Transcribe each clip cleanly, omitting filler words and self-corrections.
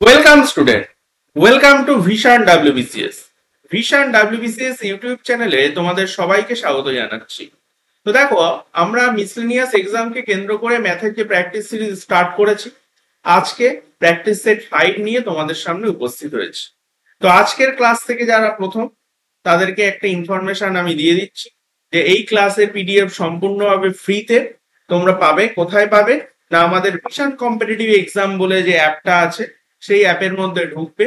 Welcome student, welcome to vision WBCS. Vision WBCS YouTube চ্যানেলে তোমাদের সবাইকে স্বাগত জানাচ্ছি। তো দেখো, আমরা মিসলেনিয়াস এক্সামকে কেন্দ্র করে ম্যাথের যে প্র্যাকটিস সিরিজ স্টার্ট করেছি, আজকে প্র্যাকটিস সেট 5 নিয়ে তোমাদের সামনে উপস্থিত হয়েছে। তো আজকের ক্লাস থেকে যারা প্রথম, তাদেরকে একটা ইনফরমেশন আমি দিয়ে দিচ্ছি যে এই ক্লাসের পিডিএফ সম্পূর্ণভাবে ফ্রিতে তোমরা পাবে। কোথায় পাবে না, আমাদের ভিশন কম্পিটিটিভ এক্সাম বলে যে অ্যাপটা আছে, সেই অ্যাপের মধ্যে ঢুকবে।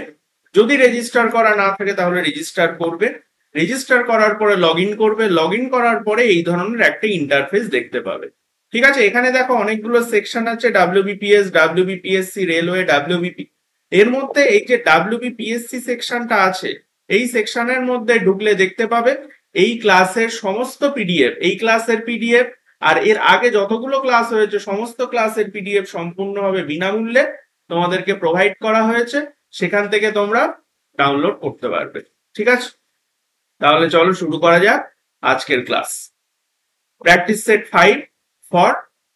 যদি রেজিস্টার করা না থাকে তাহলে রেজিস্টার করবে। রেজিস্টার করার পরে লগ ইন করবে। লগ ইন করার পরে এই ধরনের একটা ইন্টারফেস দেখতে পাবে। ঠিক আছে, এখানে দেখো অনেকগুলো সেকশন আছে, ডাব্লিউবিপিএস, ডাব্লিউবিপিএসসি, রেলওয়ে, ডাব্লিউবিপি। এর মধ্যে এই যে ডাব্লিউবিপিএসসি সেকশনটা আছে, এই সেকশনের মধ্যে ঢুকলে দেখতে পাবে এই ক্লাসের সমস্ত পিডিএফ, এই ক্লাসের পিডিএফ আর এর আগে যতগুলো ক্লাস হয়েছে সমস্ত ক্লাসের পিডিএফ সম্পূর্ণভাবে বিনামূল্যে তোমাদেরকে প্রোভাইড করা হয়েছে। সেখান থেকে তোমরা ডাউনলোড করতে পারবে। ঠিক আছে, তাহলে চলো শুরু করা যাক আজকের class. Practice set 5 for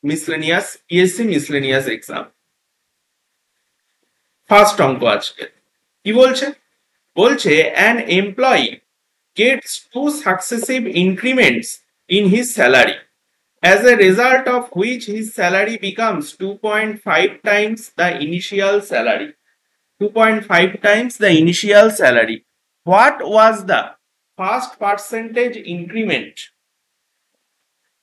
miscellaneous PSC miscellaneous exam. First অঙ্ক আজকে কি বলছে? বলছে an employee gets two successive increments in his salary, as a result of which his salary becomes 2.5 times the initial salary. 2.5 times the initial salary. What was the first percentage increment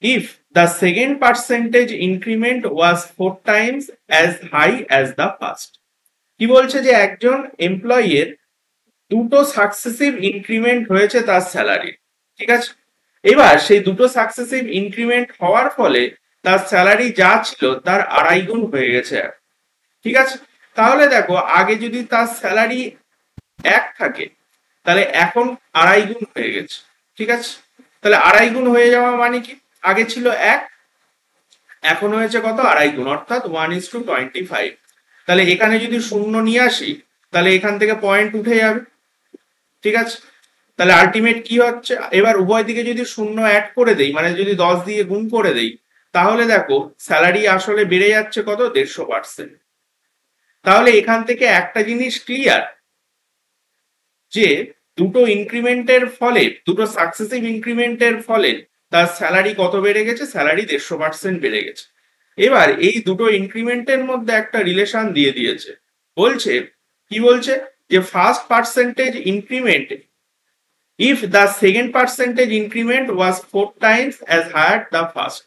if the second percentage increment was 4 times as high as the first? কি বলছে যে একজন এমপ্লয়ির দুটো successive increment হয়েছে তার salary. ঠিক আছে, এবার সেই দুটো সাকসেসিভ ইনক্রিমেন্ট হওয়ার ফলে তার স্যালারি যা ছিল তার আড়াই গুণ হয়ে গেছে। ঠিক আছে, তাহলে দেখো আগে যদি তার স্যালারি 1 থাকে তাহলে এখন আড়াই গুণ হয়ে গেছে। ঠিক আছে, তাহলে আড়াই গুণ হয়ে যাওয়া মানে কি, আগে ছিল 1, এখন হয়েছে কত, আড়াই গুণ, অর্থাৎ 1:25। তাহলে এখানে যদি শূন্য নিয়ে আসি তাহলে এখান থেকে পয়েন্ট উঠে যাবে। ঠিক আছে, তাহলে আলটিমেট কি হচ্ছে, এবার উভয় দিকে যদি শূন্য অ্যাড করে দেই, মানে যদি 10 দিয়ে গুণ করে দেই, তাহলে দেখো স্যালারি আসলে বেড়ে যাচ্ছে কত, 150%। তাহলে এখান থেকে একটা জিনিস ক্লিয়ার যে দুটো ইনক্রিমেন্টের ফলে, দুটো সাকসেসিভ ইনক্রিমেন্টের ফলে তার স্যালারি কত বেড়ে গেছে, স্যালারি 150% বেড়ে গেছে। এবার এই দুটো ইনক্রিমেন্টের মধ্যে একটা রিলেশন দিয়ে দিয়েছে। বলছে কি, বলছে যে first percentage increment if the second percentage increment was 4 times as higher the first।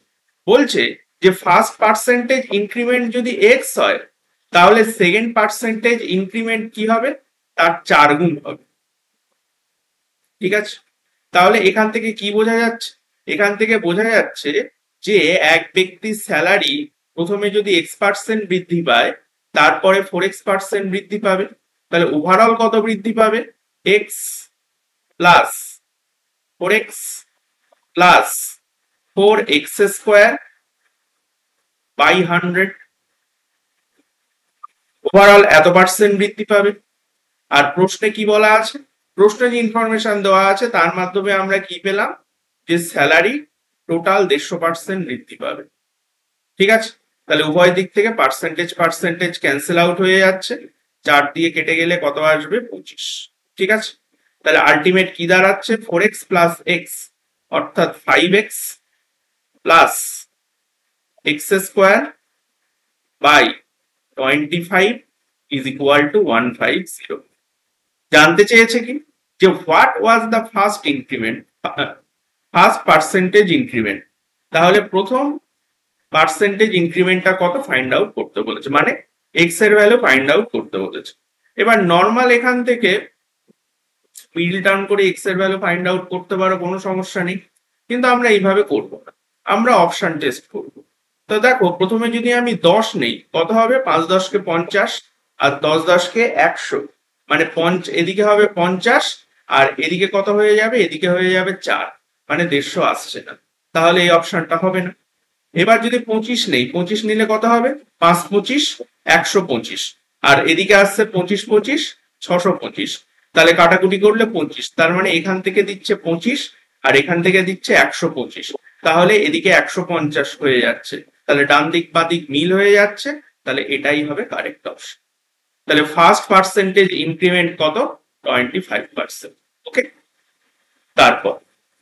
বলছে যে ফার্স্ট পার্সেন্টেজ ইনক্রিমেন্ট যদি x হয় তাহলে সেকেন্ড পার্সেন্টেজ ইনক্রিমেন্ট কি হবে, তার 4 গুণ হবে। ঠিক আছে, তাহলে এখান থেকে কি বোঝা যাচ্ছে, এখান থেকে বোঝা যাচ্ছে যে এক ব্যক্তির স্যালারি প্রথমে যদি x% বৃদ্ধি পায়, তারপরে 4x% বৃদ্ধি পাবে, তাহলে ওভারঅল কত বৃদ্ধি পাবে, x plus 4x plus 4x square by 100, overall এত পার্সেন্ট বৃদ্ধি পাবে। আর প্রশ্নে কি বলা আছে, প্রশ্নে যে ইনফরমেশন দেওয়া আছে তার মাধ্যমে আমরা কি পেলাম, যে স্যালারি টোটাল 150% বৃদ্ধি পাবে। ঠিক আছে, তাহলে উভয় দিক থেকে পার্সেন্টেজ পার্সেন্টেজ ক্যান্সেল আউট হয়ে যাচ্ছে, 4 দিয়ে কেটে গেলে কত আসবে, 25। ঠিক আছে, তাহলে আলটিমেট কি দাঁড়াচ্ছে, 4x প্লাস x অর্থাৎ 5x plus x square by 25 is equal to 150। জানতে চেয়েছে কি, যে what was the first increment, first percentage increment. তাহলে প্রথম পার্সেন্টেজ ইনক্রিমেন্টটা কত ফাইন্ড আউট করতে বলেছে, মানে এক্স এর ভ্যালু ফাইন্ড আউট করতে বলেছে। এবার নর্মাল এখান থেকে মিডল টার্ম করে এক্স এর ভ্যালু ফাইন্ড আউট করতে পারো, কোনো সমস্যা নেই, কিন্তু আমরা এইভাবে করব না, আমরা অপশন টেস্ট করব। তো দেখো প্রথমে যদি আমি 10 নেই, কত হবে, 5 10 কে 50 আর 10 10 কে 100, মানে এদিকে হবে 50 আর এদিকে কত হয়ে যাবে, এদিকে হয়ে যাবে 4, মানে 150 আসছে না, তাহলে এই অপশনটা হবে না। এবার যদি 25 নেই, 25 নিলে কত হবে, 5 25 125, আর এদিকে আসছে 25 25 625, তাহলে কাটাকুটি করলে 25, তার মানে এখান থেকে দিচ্ছে 25 আর এখান থেকে দিচ্ছে 125, তাহলে এদিকে 150 হয়ে যাচ্ছে, তাহলে ডান দিক বাঁ দিক মিল হয়ে যাচ্ছে, তাহলে এটাই হবে কারেক্ট অপশন। তাহলে ফার্স্ট পার্সেন্টেজ ইনক্রিমেন্ট কত? 25%। ওকে, তারপর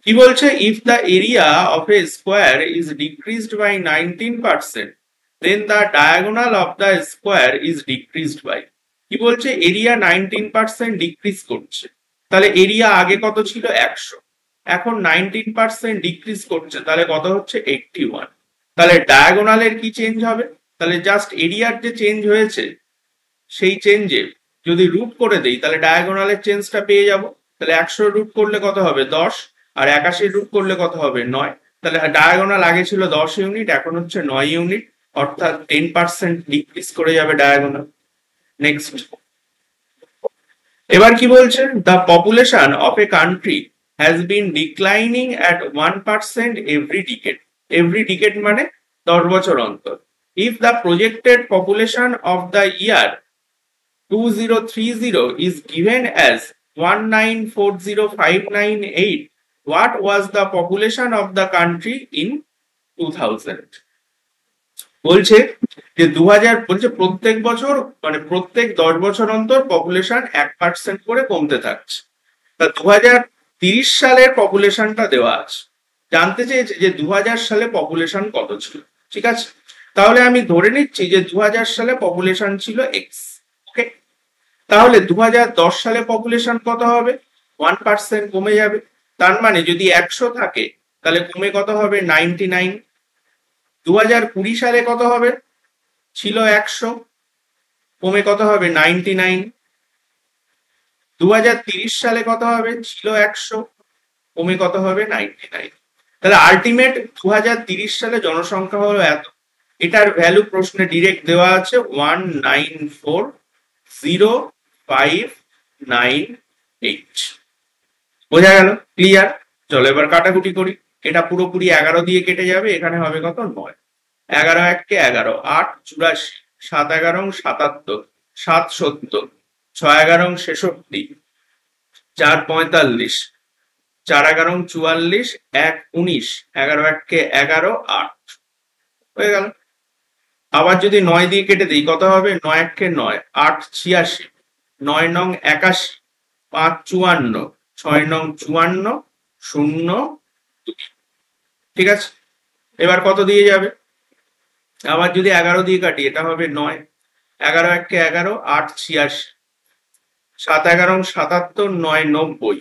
কি বলছে? If the area of a square is decreased by 19%, then the diagonal of the square is decreased by. কি বলছে? এরিয়া 19% ডিক্রিজ করছে, তাহলে এরিয়া আগে কত ছিল? 100, এখন 19% ডিক্রিজ করছে, তাহলে কত হচ্ছে? 81। তাহলে ডায়াগোনালের কি চেঞ্জ হবে? তাহলে জাস্ট এরিয়ার যে চেঞ্জ হয়েছে সেই চেঞ্জে যদি রুট করে দেই তাহলে ডায়াগোনালের চেঞ্জটা পেয়ে যাব। তাহলে 100 রুট করলে কত হবে? 10, আর 81 রুট করলে কত হবে? 9। তাহলে ডায়াগোনাল আগে ছিল 10 ইউনিট, এখন হচ্ছে 9 ইউনিট, অর্থাৎ 10% ডিক্রিজ করে যাবে ডায়াগোনাল। নেক্সট, এবার কি বলছে? The population of a country has been declining at 1% every decade. Every decade মানে 10 বছর অন্তর। If the projected population of the year 2030 is given as 1940598, what was the population of the country in 2000? বলছে যে 2000, বলছে প্রত্যেক বছর মানে প্রত্যেক 10 বছর অন্তর পপুলেশন 1% করে কমতে থাকছে। তা 2030 সালের পপুলেশনটা দেওয়া আছে, জানতে চেয়েছে যে 2000 সালে পপুলেশন কত ছিল। ঠিক আছে, তাহলে আমি ধরে নিচ্ছি যে 2000 সালে পপুলেশন ছিল এক্স। ওকে, তাহলে 2010 সালে পপুলেশন কত হবে? 1% কমে যাবে। তার মানে যদি 100 থাকে তাহলে কমে কত হবে? 99। 2020 সালে কত হবে? ছিল 100, কমে কত হবে? 99। 2030 সালে কত হবে? ছিল 100, কমে কত হবে? 99। তাহলে আলটিমেট 2030 সালে জনসংখ্যা হলো এত। এটার ভ্যালু প্রশ্নে ডিরেক্ট দেওয়া আছে 1940598। বোঝা গেল? ক্লিয়ার? চলো এবার কাটাকুটি করি। এটা পুরোপুরি 11 দিয়ে কেটে যাবে, এখানে হবে কত? 9। 11 1 11, 8 84, 7 11 77, 7 70, 6 11 66, 4 45, 4 11 44, 1 19, 11 1 11, 8 হয়ে গেল। আবার যদি 9 দিয়ে কেটে দিই কত হবে? 9 1 9, 8 86, 9 9 81, 5 54, 6 9 54, 0 2। ঠিক আছে, এবার কত দিয়ে যাবে? আবার যদি 11 দিয়ে কাটি এটা হবে 9, 11 1 11, 8 86, 7 11 77, 9 90,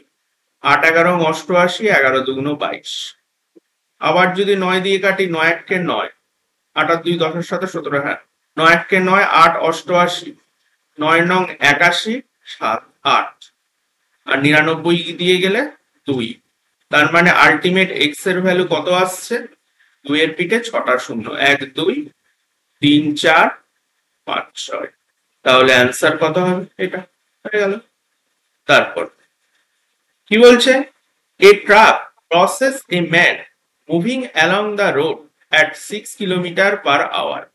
8 11 88, 11 2 22। আবার যদি 9 দিয়ে কাটি 9 1 9, 8 আর 2 10 7 17, হ্যাঁ 9 1 9, 8 88, 9 9 81, 7 8, আর 99 দিয়ে গেলে 2। তার মানে আলটিমেট এক্স এর ভ্যালু কত আসছে? 2 এর পিঠে 6টা শূন্য, 1 2 3 4 5 6। তাহলে অ্যান্সার কত হবে? এটা হয়ে গেল। তারপর কি বলছে? A truck crosses a man moving along the road at 6 km/h.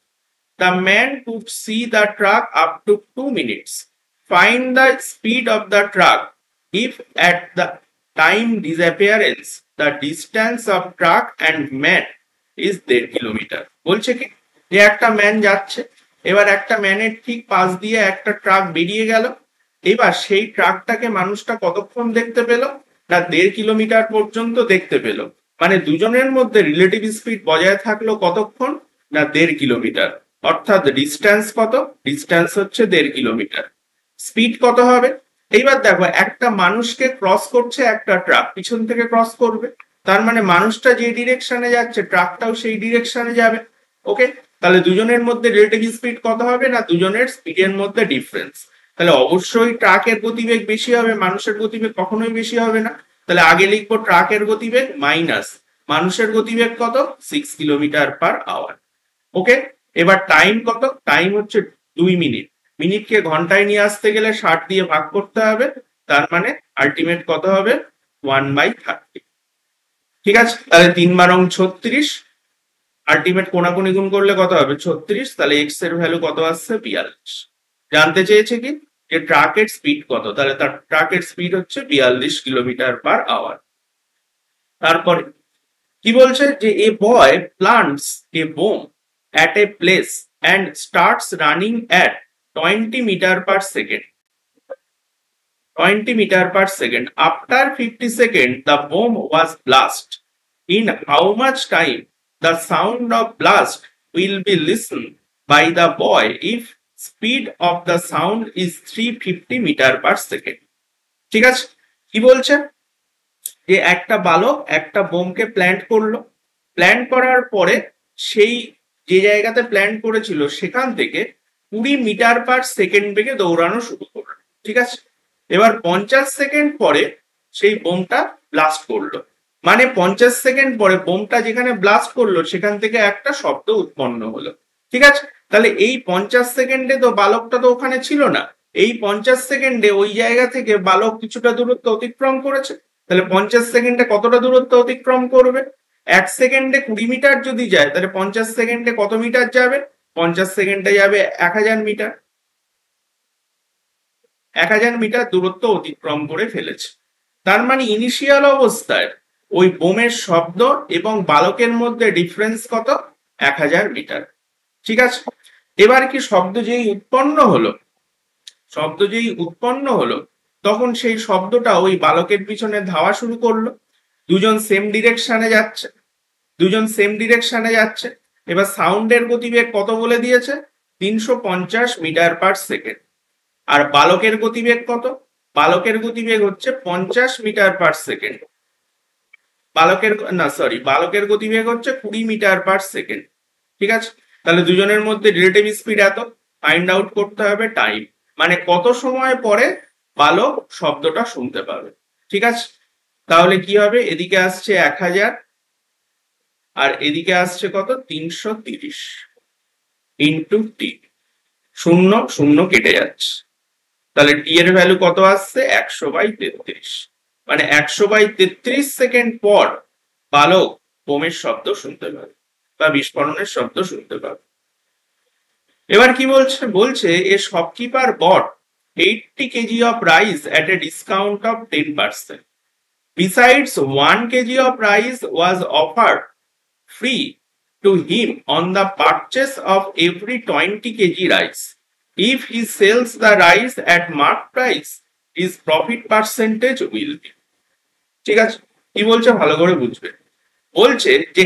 The man could see the truck up to 2 minutes. Find the speed of the truck if at the time disappearance the distance of truck and man is 1.5 kilometre. বলছে কি যে একটা man যাচ্ছে, এবার একটা ম্যানের ঠিক পাশ দিয়ে একটা ট্রাক বেরিয়ে গেল, এবার সেই ট্রাকটাকে মানুষটা কতক্ষণ দেখতে পেল? না 1.5 কিলোমিটার পর্যন্ত দেখতে পেল। মানে দুজনের মধ্যে রিলেটিভ স্পিড বজায় থাকলো কতক্ষণ? না 1.5 কিলোমিটার। অর্থাৎ ডিস্টেন্স কত? ডিস্টেন্স হচ্ছে 1.5 কিলোমিটার। স্পিড কত হবে? এইবার দেখো একটা মানুষকে ক্রস করছে একটা ট্রাক, পিছন থেকে ক্রস করবে, তার মানে মানুষটা যে ডিরেকশনে যাচ্ছে ট্রাকটাও সেই ডিরেকশনে যাবে। ওকে, তাহলে দুজনের মধ্যে রিলেটিভ স্পিড কত হবে? না দুজনের স্পিডের মধ্যে ডিফারেন্স। তাহলে অবশ্যই ট্রাকের গতিবেগ বেশি হবে, মানুষের গতিবেগ কখনোই বেশি হবে না। তাহলে আগে লিখবো ট্রাকের গতিবেগ মাইনাস মানুষের গতিবেগ কত? 6 km/h। ওকে, এবার টাইম কত? টাইম হচ্ছে 2 মিনিট। মিনিটকে ঘন্টায় নিয়ে আসতে গেলে 60 দিয়ে ভাগ করতে হবে, তার মানে আলটিমেট কত হবে? 1/30। ঠিক আছে, তাহলে 3 বারং 36, আলটিমেট কোনাকুনি গুণ করলে কত হবে? 36। তাহলে এক্স এর ভ্যালু কত আসছে? 42। জানতে চেয়েছে কি যে ট্রাকের স্পিড কত, তাহলে তার ট্রাকের স্পিড হচ্ছে 42 km/h। তারপরে কি বলছে? যে a boy plants a bomb at a place and starts running at 20 meter per second. 20 meter per second. After 50 seconds, the bomb was blast. In how much time the sound of blast will be listened by the boy if speed of the sound is 350 meter per second? ঠিক আছে, কি বলছে যে একটা বালক একটা বোমকে plant করলো, plant করার পরে সেই যে জায়গাতে প্ল্যান্ট করেছিল সেখান থেকে 20 মিটার পার সেকেন্ড বেগে দৌড়ানো শুরু করলো। ঠিক আছে, এবার 50 সেকেন্ড পরে সেই বোমটা ব্লাস্ট করলো, মানে 50 সেকেন্ড পরে বোমটা যেখানে ব্লাস্ট করলো সেখান থেকে একটা শব্দ উৎপন্ন হলো। ঠিক আছে, তাহলে এই 50 সেকেন্ডে তো বালকটা তো ওখানে ছিল না, এই 50 সেকেন্ডে ওই জায়গা থেকে বালক কিছুটা দূরত্ব অতিক্রম করেছে। তাহলে 50 সেকেন্ডে কতটা দূরত্ব অতিক্রম করবে? 1 সেকেন্ডে 20 মিটার যদি যায় তাহলে 50 সেকেন্ডে কত মিটার যাবে? 50 সেকেন্ডে যাবে 1000 মিটার। 1000 মিটার দূরত্ব অতিক্রম করে ফেলেছে। তার মানে ইনিশিয়াল অবস্থায় ওই বোমের শব্দ এবং বালকের মধ্যে ডিফারেন্স কত? 1000 মিটার। ঠিক আছে, এবার কি শব্দ যেই উৎপন্ন হলো তখন সেই শব্দটা ওই বালকের পিছনে ধাওয়া শুরু করলো। দুজন সেম ডিরেকশনে যাচ্ছে। এবার সাউন্ডের গতিবেগ কত বলে দিয়েছে? 350 মিটার পার সেকেন্ড। আর বালকের গতিবেগ কত? বালকের গতিবেগ হচ্ছে 50 মিটার পার সেকেন্ড। বালকের গতিবেগ হচ্ছে 20 মিটার পার সেকেন্ড। ঠিক আছে, তাহলে দুজনের মধ্যে রিলেটিভ স্পিড এত, ফাইন্ড আউট করতে হবে টাইম, মানে কত সময় পরে বালক শব্দটা শুনতে পাবে। ঠিক আছে, তাহলে কি হবে? এদিকে আসছে 1000 আর এদিকে আসছে কত? 330 ইন্টু টি। শূন্য শূন্য কেটে যাচ্ছে, তাহলে টি এর ভ্যালু কত আসছে? 100/33, মানে 100/33 সেকেন্ড পর বালক বোমের শব্দ শুনতে পাবে বা বিস্ফোরণের শব্দ শুনতে পাবে। এবার কি বলছে a shopkeeper bought 80 kg of rice at a discount of 10%. Besides, 1 kg of rice was offered free to him on the purchase of every 20 kg rice. If he sells the rice at mark price, his profit percentage will be. ঠিক আছে, কি বলছে ভালো করে বুঝবে। বলছে যে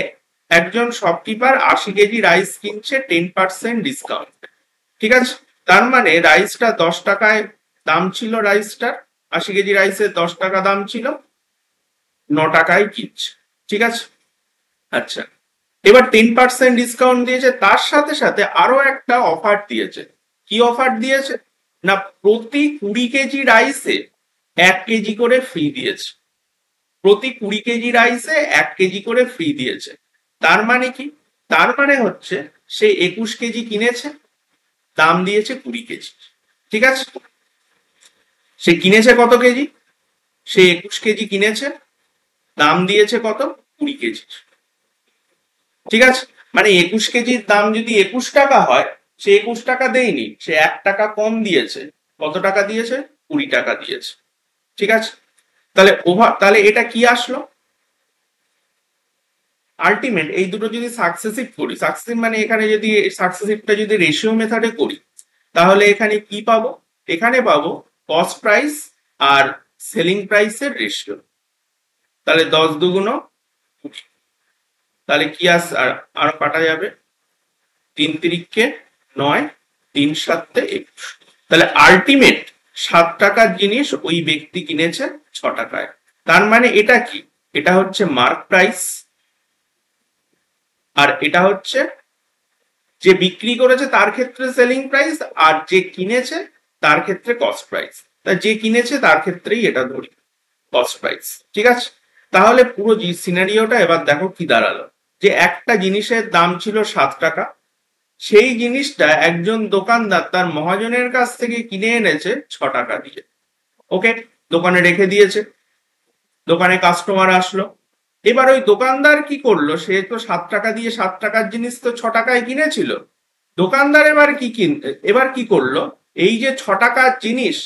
একজন শপকিপার 80 কেজি রাইস কিনছে 10% ডিসকাউন্ট। ঠিক আছে, তার মানে রাইসটা 10 টাকায় দাম ছিল, রাইসটার 80 কেজি রাইসের 10 টাকা দাম ছিল, 9 টাকায় কিনছে। ঠিক আছে, আচ্ছা, এবার 10% ডিসকাউন্ট দিয়েছে, তার সাথে সাথে আরো একটা অফার দিয়েছে। কি অফার দিয়েছে না, প্রতি 20 কেজি রাইসে 1 কেজি করে ফ্রি দিয়েছে। প্রতি 20 কেজি রাইসে 1 কেজি করে ফ্রি দিয়েছে। তার মানে কি? তার মানে হচ্ছে সে 21 কেজি কিনেছে, দাম দিয়েছে 20 কেজি। ঠিক আছে, সে কিনেছে কত কেজি? সে 21 কেজি কিনেছে, দাম দিয়েছে কত? 20 কেজি। ঠিক আছে, মানে 21 কেজির দাম যদি 21 টাকা হয়, সে 21 টাকা দেয়নি, সে 1 টাকা কম দিয়েছে। কত টাকা দিয়েছে? 20 টাকা দিয়েছে। ঠিক আছে, তাহলে এটা কি আসলো? আলটিমেট এই দুটো যদি সাকসেসিভ করি, সাকসেসিভ মানে এখানে যদি সাকসেসিভটা যদি রেশিও মেথডে করি তাহলে এখানে কি পাবো? এখানে পাবো কস্ট প্রাইস আর সেলিং প্রাইসের রেশিও। তাহলে 10 দুগুণ 20, তাহলে কি আরো কাটা যাবে, 3 তিরিকে 9, 3 7 21। তাহলে আলটিমেট 7 টাকার জিনিস ওই ব্যক্তি কিনেছে 6 টাকায়। তার মানে এটা কি? এটা হচ্ছে মার্ক প্রাইস, আর এটা হচ্ছে যে বিক্রি করেছে তার ক্ষেত্রে সেলিং প্রাইস, আর যে কিনেছে তার ক্ষেত্রে কস্ট প্রাইস। তাই যে কিনেছে তার ক্ষেত্রেই এটা ধরি কস্ট প্রাইস। ঠিক আছে, তাহলে পুরো সিনারিওটা এবার দেখো কি দাঁড়ালো, যে একটা জিনিসের দাম ছিল 7 টাকা, সেই জিনিসটা একজন দোকানদার তার মহাজনের কাছ থেকে কিনে এনেছে 6 টাকা দিয়ে। ওকে, দোকানে রেখে দিয়েছে, দোকানে কাস্টমার আসলো, এবার ওই দোকানদার কি করলো, সে তো 7 টাকা দিয়ে 7 টাকার জিনিস তো 6 টাকায় কিনেছিল। দোকানদার এবার কি করলো, এই যে 6 টাকার জিনিস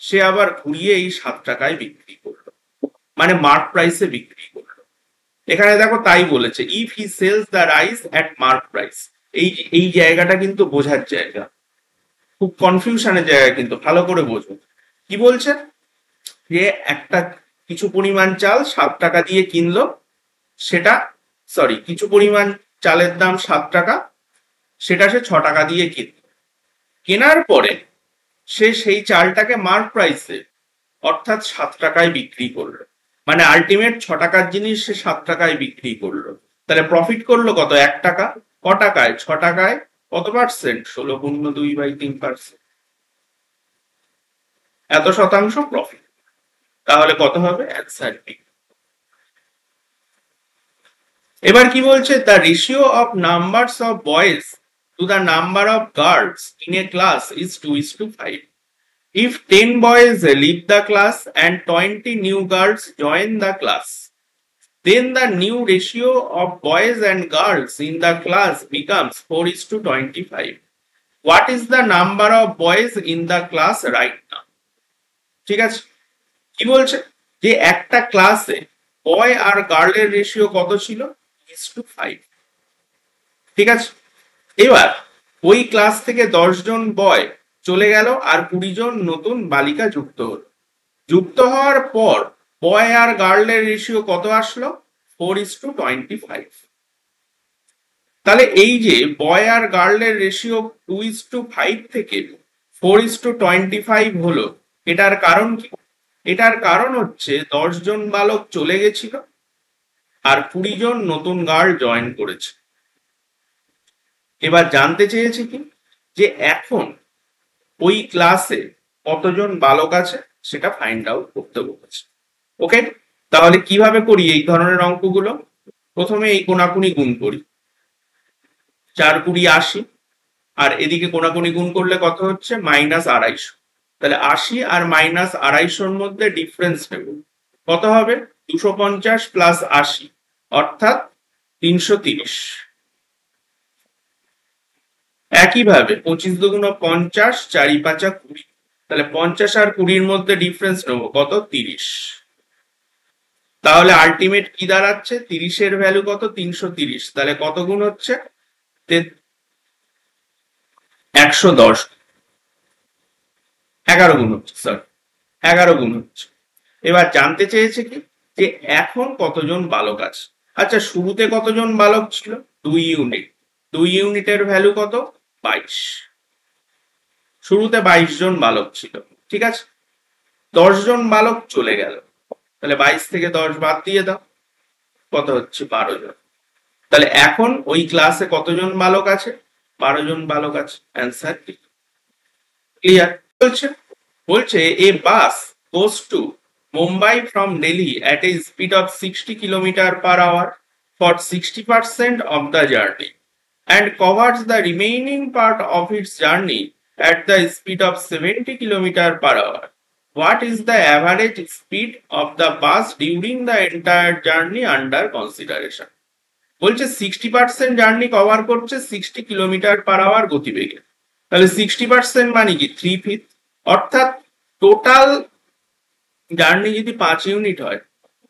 সে আবার ঘুরিয়ে এই 7 টাকায় বিক্রি করলো, মানে মার্ক প্রাইসে বিক্রি করলো। এখানে দেখো তাই বলেছে, if he sells the rice at mark price. এই জায়গাটা কিন্তু বোঝার জায়গা। খুব কনফিউশনের জায়গা, কিন্তু ভালো করে বোঝো কি বলছে। যে একটা কিছু পরিমাণ চাল 7 টাকা দিয়ে কিনলো, সেটা কিছু পরিমাণ চালের দাম 7 টাকা, সেটা সে 6 টাকা দিয়ে কিনলো। কেনার পরে সে সেই চালটাকে মার্ক প্রাইসে অর্থাৎ 7 টাকায় বিক্রি করলো, মানে আলটিমেট 6 টাকার জিনিস সে 7 টাকায় বিক্রি করলো। তাহলে প্রফিট করলো কত? 1 টাকা। ক টাকায়? 6 টাকায়। কত পার্সেন্ট? 16.2/3%। এত শতাংশ প্রফিট। তাহলে কত হবে? Answer B. এবার কি বলছে? The ratio of numbers of boys to the number of girls in a class is 2:5. If 10 boys leave the class and 20 new girls join the class, then the new ratio of boys and girls in the class becomes 4:25. What is the number of boys in the class right now? ঠিক আছে, কি বলছে? যে একটা ক্লাসে বয় আর গার্লের ratio কত ছিল? 5. ঠিক আছে, এবার ওই ক্লাস থেকে 10 জন বয় চলে গেল আর 20 জন নতুন বালিকা যুক্ত হলো। যুক্ত হওয়ার পর বয় আর গার্লের রেশিও কত আসলো? 4:25. তাহলে এই যে বয় আর গার্লের রেশিও 2:5 থেকে 4:25 হলো, এটার কারণ কি? এটার কারণ হচ্ছে 10 জন বালক চলে গেছিল আর 20 জন নতুন গার্ল জয়েন করেছে। এবার জানতে চেয়েছে কি, যে এখন ওই ক্লাসে কতজন বালক আছে সেটা ফাইন্ড আউট করতে বলেছে। ওকে, তাহলে কিভাবে করি এই ধরনের অঙ্কগুলো? প্রথমে এই কোনাকুনি গুণ করি, 4×20 80, আর এদিকে কোনাকুনি গুণ করলে কত হচ্ছে? -250। তাহলে 80 আর -250-র মধ্যে ডিফারেন্স নেব, কত হবে? 250 + 80 অর্থাৎ 330। একইভাবে 25 × 50, 4 × 5 = 20। তাহলে 50 আর 20-র মধ্যে ডিফারেন্স নেব, কত? 30। তাহলে আলটিমেট কি দাঁড়াচ্ছে? 30-এর ভ্যালু কত? 330। তাহলে কত গুণ হচ্ছে? 110। 11 গুণ হচ্ছে, 11 গুণ হচ্ছে। এবার জানতে চেয়েছে কি, যে এখন কতজন বালক আছে। আচ্ছা, শুরুতে কতজন বালক ছিল? 2 ইউনিট। 2 ইউনিটের ভ্যালু কত? 22। শুরুতে 22 জন বালক ছিল, ঠিক আছে। 10 জন বালক চলে গেল, তাহলে 22 থেকে 10 বাদ দিয়ে দাও, কত হচ্ছে? 12 জন। তাহলে এখন ওই ক্লাসে কতজন বালক আছে? 12 জন বালক আছে। অ্যান্সার কি? ক্লিয়ার? বলছে এ বাস goes to Mumbai from Delhi at a speed of 60 km/h for 60% of the journey and covers the remaining part of its journey at the speed of 70 km/h. What is the average speed of the bus during the entire journey under consideration? বলছে 60% journey cover করছে 60 km/h গতিবেগে। তাহলে 60% মানে কি? 3/5। অর্থাৎ total journey যদি 5 unit হয়,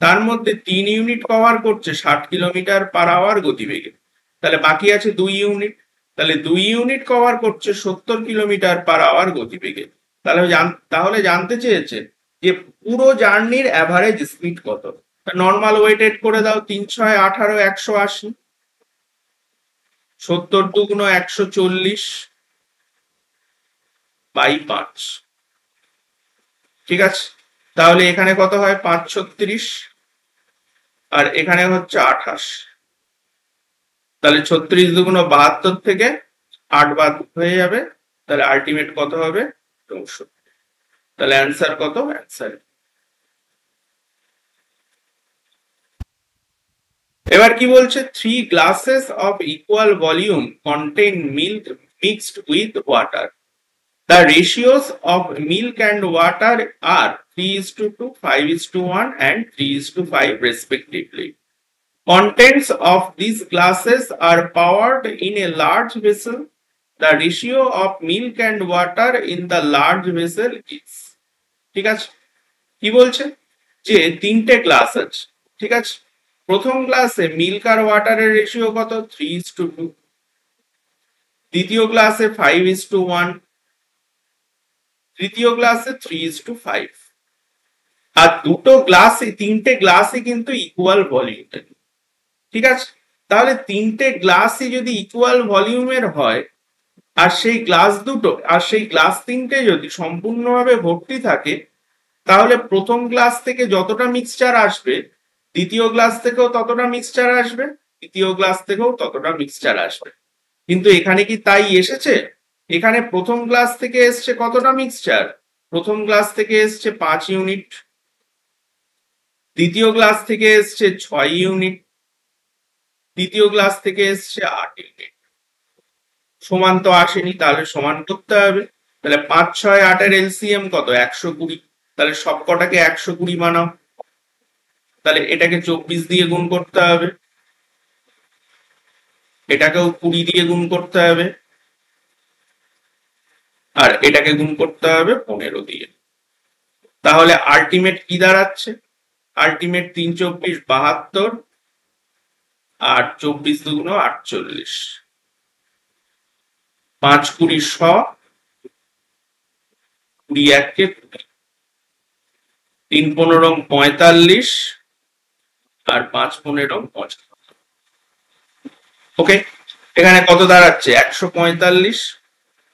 তার মধ্যে 3 ইউনিট কভার করছে 60 km/h গতিবেগে। তাহলে বাকি আছে 2 ইউনিট। তাহলে 2 ইউনিট কভার করছে 70 km/h গতিবেগে। তাহলে জানতে চেয়েছে যে পুরো জার্নির অ্যাভারেজ স্পিড কত। নর্মাল ওয়েটেড করে দাও, 3 × 6 = 18, 180, 70 × 2 = 140 বাই 5। ঠিক আছে, তাহলে এখানে কত হয়? 5×36 আর এখানে হচ্ছে 28। তাহলে 36 × 2 = 72 থেকে 8 বাদ হয়ে যাবে, তাহলে আলটিমেট কত হবে? 64। তাহলে অ্যান্সার কত? অ্যান্সার। এবার কি বলছে? 3 glasses of equal volume contain milk mixed with water. The ratios of milk and water are 3:2, 5:1 and 3:5 respectively. Contents of these glasses are poured in a large vessel. The ratio of milk and water in the large vessel is. ঠিক আছে, কি বলছে? যে 3টে glass আছে, ঠিক আছে। প্রথম গ্লাসে মিল্ক আর ওয়াটারের রেশিও কত? 3:2। দ্বিতীয় গ্লাসে 5:1, তৃতীয় গ্লাসে 3:5। আর তিনটে গ্লাসই কিন্তু ইকুয়াল ভলিউমের। ঠিক আছে, তাহলে তিনটে গ্লাসই যদি ইকুয়াল ভলিউমের হয় আর সেই গ্লাস তিনটে যদি সম্পূর্ণভাবে ভর্তি থাকে, তাহলে প্রথম গ্লাস থেকে যতটা মিক্সচার আসবে দ্বিতীয় গ্লাস থেকেও ততটা মিক্সচার আসবে, তৃতীয় গ্লাস থেকেও ততটা মিক্সচার আসবে। কিন্তু এখানে কি তাই এসেছে? এখানে প্রথম গ্লাস থেকে এসছে কতটা মিক্সচার? প্রথম গ্লাস থেকে এসছে 5 ইউনিট, দ্বিতীয় গ্লাস থেকে এসছে 6 ইউনিট, তৃতীয় গ্লাস থেকে এসছে 8 ইউনিট। সমান তো আসেনি, তাহলে সমান করতে হবে। তাহলে 5, 6, 8 এর এলসিএম কত? 120। তাহলে সবকটাকে 120 বানাও। তাহলে এটাকে 24 দিয়ে গুণ করতে হবে, এটাকেও 20 দিয়ে গুণ করতে হবে, আর এটাকে গুণ করতে হবে 15 দিয়ে। তাহলে আলটিমেট কি দাঁড়াচ্ছে? আলটিমেট 3 24 72, আর 24 দুগুণ 48, 5 20 100, 20 1 20, 3 15 45, আর 5 15 55। ওকে, এখানে কত দাঁড়াচ্ছে? 145,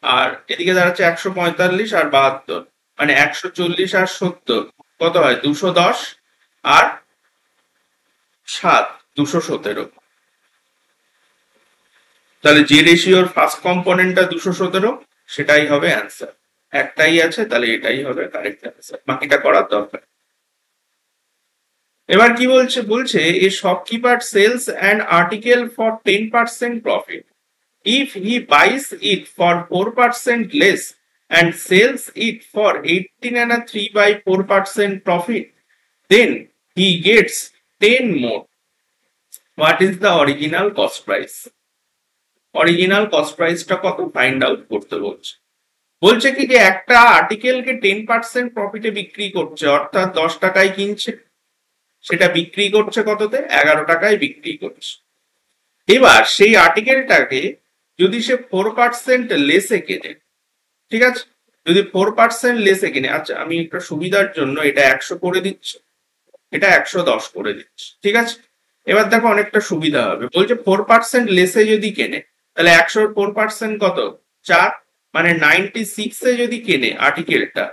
আর এদিকে দাঁড়াচ্ছে 145 আর 72, মানে 140 আর 70 কত হয়? 210 আর 7 217। তাহলে যে রেশিওর ফার্স্ট কম্পোনেন্টটা 217 সেটাই হবে অ্যান্সার। একটাই আছে, তাহলে এটাই হবে কারেক্ট অ্যান্সার, বাকিটা করার দরকার। এবার কি বলছে? বলছে a shopkeeper sells an article for 10% profit. If he buys it for 4% less and sells it for 18 and a 3/4% profit, then he gets 10 more. What is the original cost price? Original cost প্রাইসটা কত find out করতে বলছে। বলছে কি যে একটা আর্টিকেলকে 10% প্রফিটে বিক্রি করছে, অর্থাৎ 10 টাকায় কিনছে, সেটা বিক্রি করছে কততে? 11 টাকায় বিক্রি করছে। এবার সেই আর্টিকেলটাকে যদি সে 4% লেসে কেনে, ঠিক আছে, যদি 4% লেসে কিনে, আচ্ছা আমি একটা সুবিধার জন্য এটা 100 করে দিচ্ছি, এটা 110 করে দিচ্ছি, ঠিক আছে। এবার দেখো অনেকটা সুবিধা হবে। বলছে 4% লেসে যদি কেনে, তাহলে 100 4% কত? 4, মানে 96 এ যদি কেনে আর্টিকেলটা,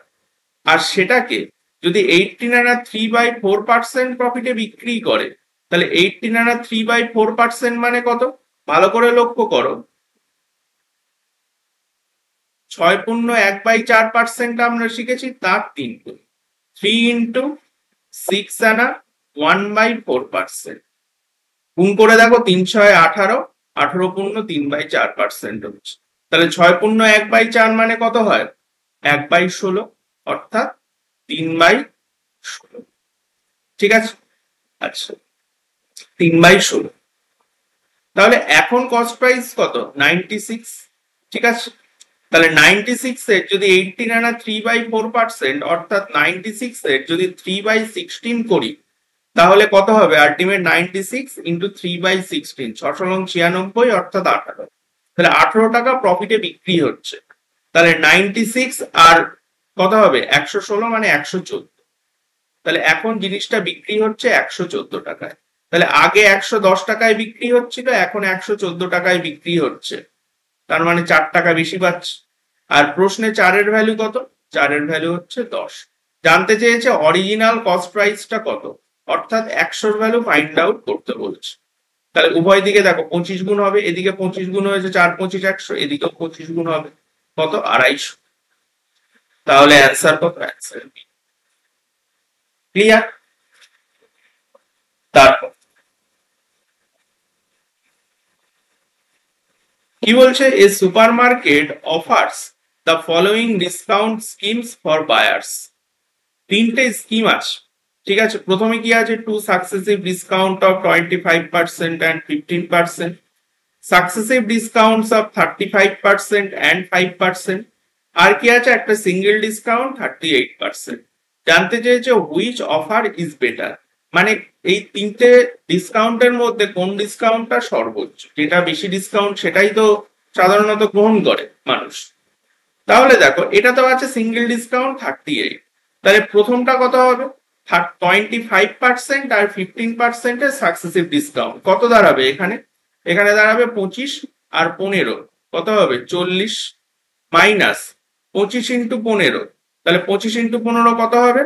আর সেটাকে যদি 18 আনা 3/4% প্রফিটে বিক্রি করে, তাহলে 18 আনা 3/4% মানে কত? ভালো করে লক্ষ্য করো, 6 পূর্ণ 1/4% আমরা শিখেছি, তার 3 গুণ, 3 ইন্টু 6 আনা 1/4%। গুণ করে দেখো 3 6 18, 18 পূর্ণ 3/4% হচ্ছে। তাহলে 6 পূর্ণ 1/4 মানে কত হয়? 1/16, অর্থাৎ 3/16। ঠিক আছে, আচ্ছা 3/16। তাহলে এখন কস্ট প্রাইস কত? 96। ঠিক আছে, তাহলে 96 এর যদি 18 আনা 3/4%, অর্থাৎ 96 এর যদি 3/16 করি, তাহলে কত হবে? আলটিমেট 96 ইন্টু 3/16, 696, অর্থাৎ 18। তাহলে 18 টাকা প্রফিটে বিক্রি হচ্ছে। তাহলে 96 আর কত হবে? 116, মানে 114। তাহলে এখন জিনিসটা বিক্রি হচ্ছে 114 টাকায়। তাহলে আগে 110 টাকায় বিক্রি হচ্ছিল, এখন 114 টাকায় বিক্রি হচ্ছে, তার মানে 4 টাকা বেশি পাচ্ছে। আর প্রশ্নে 4 এর ভ্যালু কত? 4 এর ভ্যালু হচ্ছে 10। জানতে চেয়েছে অরিজিনাল কস্ট প্রাইসটা কত, অর্থাৎ 100 ভ্যালু ফাইন্ড আউট করতে বলছে। তাহলে উভয় দিকে দেখো 25 গুণ হবে, এদিকে 25 গুণ হয়েছে, 4 25 100, এদিকেও 25 গুণ হবে, কত? 250। তাহলে অ্যান্সার কত? Answer B. ক্লিয়ার? তারপর কি বলছে? A supermarket offers the following discount schemes for buyers. 3টে স্কিম আছে, ঠিক আছে। প্রথমে কি আছে? 2 successive discount of 25% and 15%, successive discounts of 35% and 5%, আর কি আছে? একটা সিঙ্গেল ডিসকাউন্ট 38%। জানতে চেয়েছে হুইচ অফার ইজ বেটার, মানে এই 3টে ডিসকাউন্টের মধ্যে কোন ডিসকাউন্টটা সর্বোচ্চ, যেটা বেশি ডিসকাউন্ট সেটাই তো সাধারণত গ্রহণ করে মানুষ। তাহলে দেখো এটা তো আছে সিঙ্গেল ডিসকাউন্ট 38, তাহলে প্রথমটা কত হবে 25% আর 15% এর সাকসেসিভ ডিসকাউন্ট কত দাঁড়াবে এখানে, এখানে দাঁড়াবে 25 আর 15 কত হবে 40 মাইনাস 25 ইন্টু 15, তাহলে 25 ইন্টু 15 কত হবে,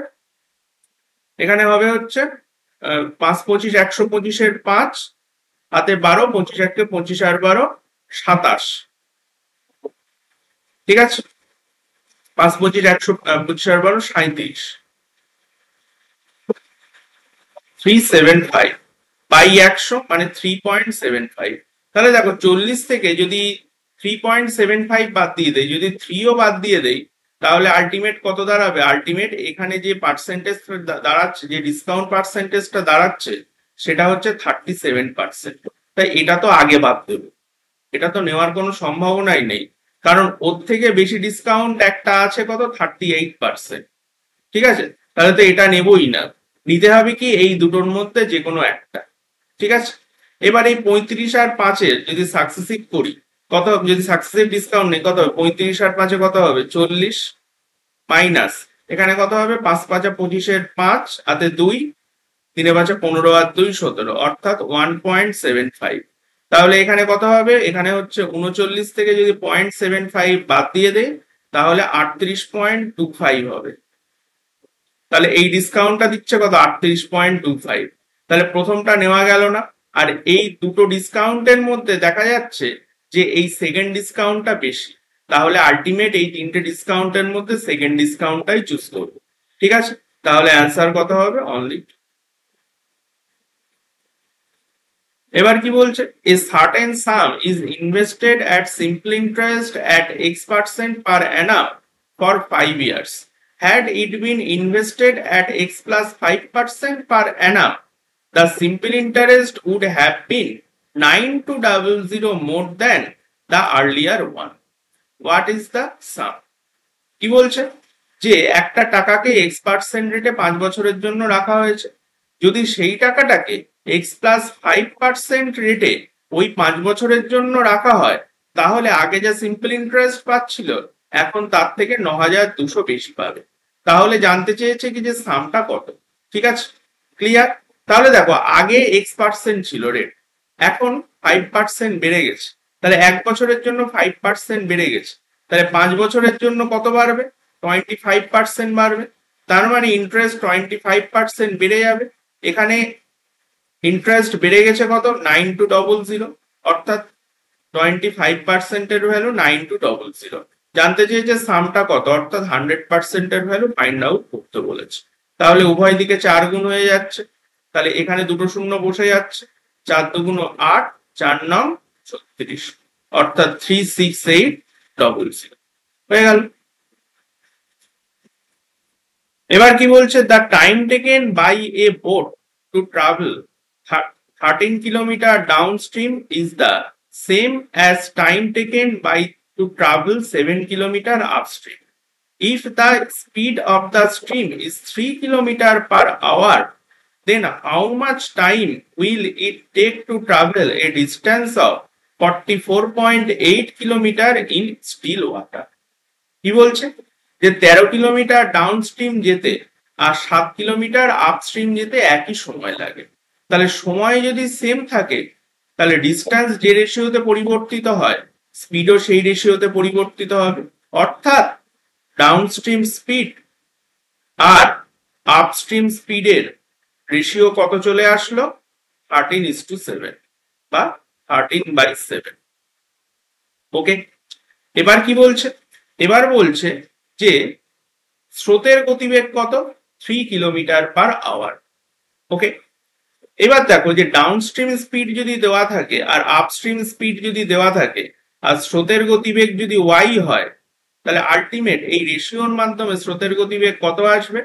এখানে হবে হচ্ছে 5 25 125 এর 5 হাতে 12, 25 1 25 আর 12 27, ঠিক আছে 5 25 125 আর 12 37, 375 বাই 100 মানে 3.75, তাহলে দেখো 40 থেকে যদি 3.75 বাদ দিয়ে দেয়, যদি 3ও বাদ দিয়ে দেয়, তাহলে আলটিমেট কত দাঁড়াবে, আলটিমেট এখানে যে পার্সেন্টেজ দাঁড়াচ্ছে, যে ডিসকাউন্ট পার্সেন্টেজটা দাঁড়াচ্ছে সেটা হচ্ছে 37%। তাই এটা তো আগে বাদ দেবে, এটা তো নেওয়ার কোনো সম্ভাবনাই নেই, কারণ ওর থেকে বেশি ডিসকাউন্ট একটা আছে কত 38%, ঠিক আছে, তাহলে তো এটা নেবই না, নিতে হবে কি এই দুটোর মধ্যে যে কোনো একটা, ঠিক আছে। এবার এই 35 আর 5-এর যদি সাকসেসিভ করি কত, যদি সাকসেসিভ ডিসকাউন্ট নেই কত হবে 35 আর 5-এ কত হবে 40 মাইনাস এখানে কত হবে 5 5 25 এর 5 হাতে 2 3 5 15 আর 2 17, অর্থাৎ 1.75, তাহলে এখানে কত হবে, এখানে হচ্ছে 39 থেকে যদি 0.75 বাদ দিয়ে দেয় তাহলে 38.25 হবে, তাহলে এই ডিসকাউন্টটা দিচ্ছে কত 38.25, তাহলে প্রথমটা নেওয়া গেল না, আর এই দুটো ডিসকাউন্টের মধ্যে দেখা যাচ্ছে যে এই সেকেন্ড ডিসকাউন্টটা বেশি, তাহলে আলটিমেট এই তিনটে ডিসকাউন্টের মধ্যে সেকেন্ড ডিসকাউন্টটাই চুজ করবো, ঠিক আছে, তাহলে অ্যান্সার কত হবে অনলি। এবার কি বলছে, a certain some is invested at simple interest at x% per annum for 5 years. Had it been invested at x plus 5% per annum, the simple interest would have been 9200 more than the earlier one. What is the sum? কি বলছে যে একটা টাকাকে x% রেটে 5 বছরের জন্য রাখা হয়েছে, যদি সেই টাকাটাকে x+5% রেটে ওই 5 বছরের জন্য রাখা হয়, তাহলে আগে যা সিম্পল ইন্টারেস্ট পাচ্ছিল এখন তার থেকে 9200 বেশি পাবে, তাহলে জানতে চেয়েছে কি যে সামটা কত, ঠিক আছে ক্লিয়ার। তাহলে দেখো আগে x% ছিল রেট, এখন 5% বেড়ে গেছে, তাহলে 1 বছরের জন্য 5% বেড়ে গেছে, তাহলে 5 বছরের জন্য কত বাড়বে 25% বাড়বে, তার মানে ইন্টারেস্ট 25% বেড়ে যাবে, এখানে ইন্টারেস্ট বেড়ে গেছে কত 9200, অর্থাৎ 25% এর ভ্যালু 9200, জানতে চেয়েছে সামটা কত, অর্থাৎ 100% এর ভ্যালু ফাইন্ড আউট করতে বলেছে, তাহলে উভয় দিকে 4 গুণ হয়ে যাচ্ছে, তাহলে এখানে দুটো শূন্য বসে যাচ্ছে, 4 দুগুণ 8 4 9 36, অর্থাৎ 36800 হয়ে গেল। এবার কি বলছে, the time taken by a boat to travel 13 kilometer downstream is the same as time taken by to travel 7 kilometer upstream. If the speed of the stream is 3 kilometer per hour, then how much time will it take to travel a distance of 44.8 kilometer in still water? কি বলছে যে 13 kilometre downstream যেতে আর 7 kilometre upstream যেতে একই সময় লাগে, তাহলে সময় যদি সেম থাকে তাহলে ডিস্টেন্স যে রেশিওতে পরিবর্তিত হয় স্পিডও সেই রেশিওতে পরিবর্তিত হবে, অর্থাৎ ডাউনস্ট্রিম স্পিড আর আপস্ট্রিম স্পিডের রেশিও কত চলে আসলো 13:7 বা 13/7। ওকে, এবার কি বলছে, এবার বলছে যে স্রোতের গতিবেগ কত 3 কিলোমিটার পার আওয়ার। ওকে, এবার দেখো যে ডাউনস্ট্রিম স্পিড যদি দেওয়া থাকে আর আপস্ট্রিম স্পিড যদি দেওয়া থাকে আর স্রোতের গতিবেগ যদি y হয়, তাহলে আলটিমেট এই রেশিওর মাধ্যমে স্রোতের গতিবেগ কত আসবে,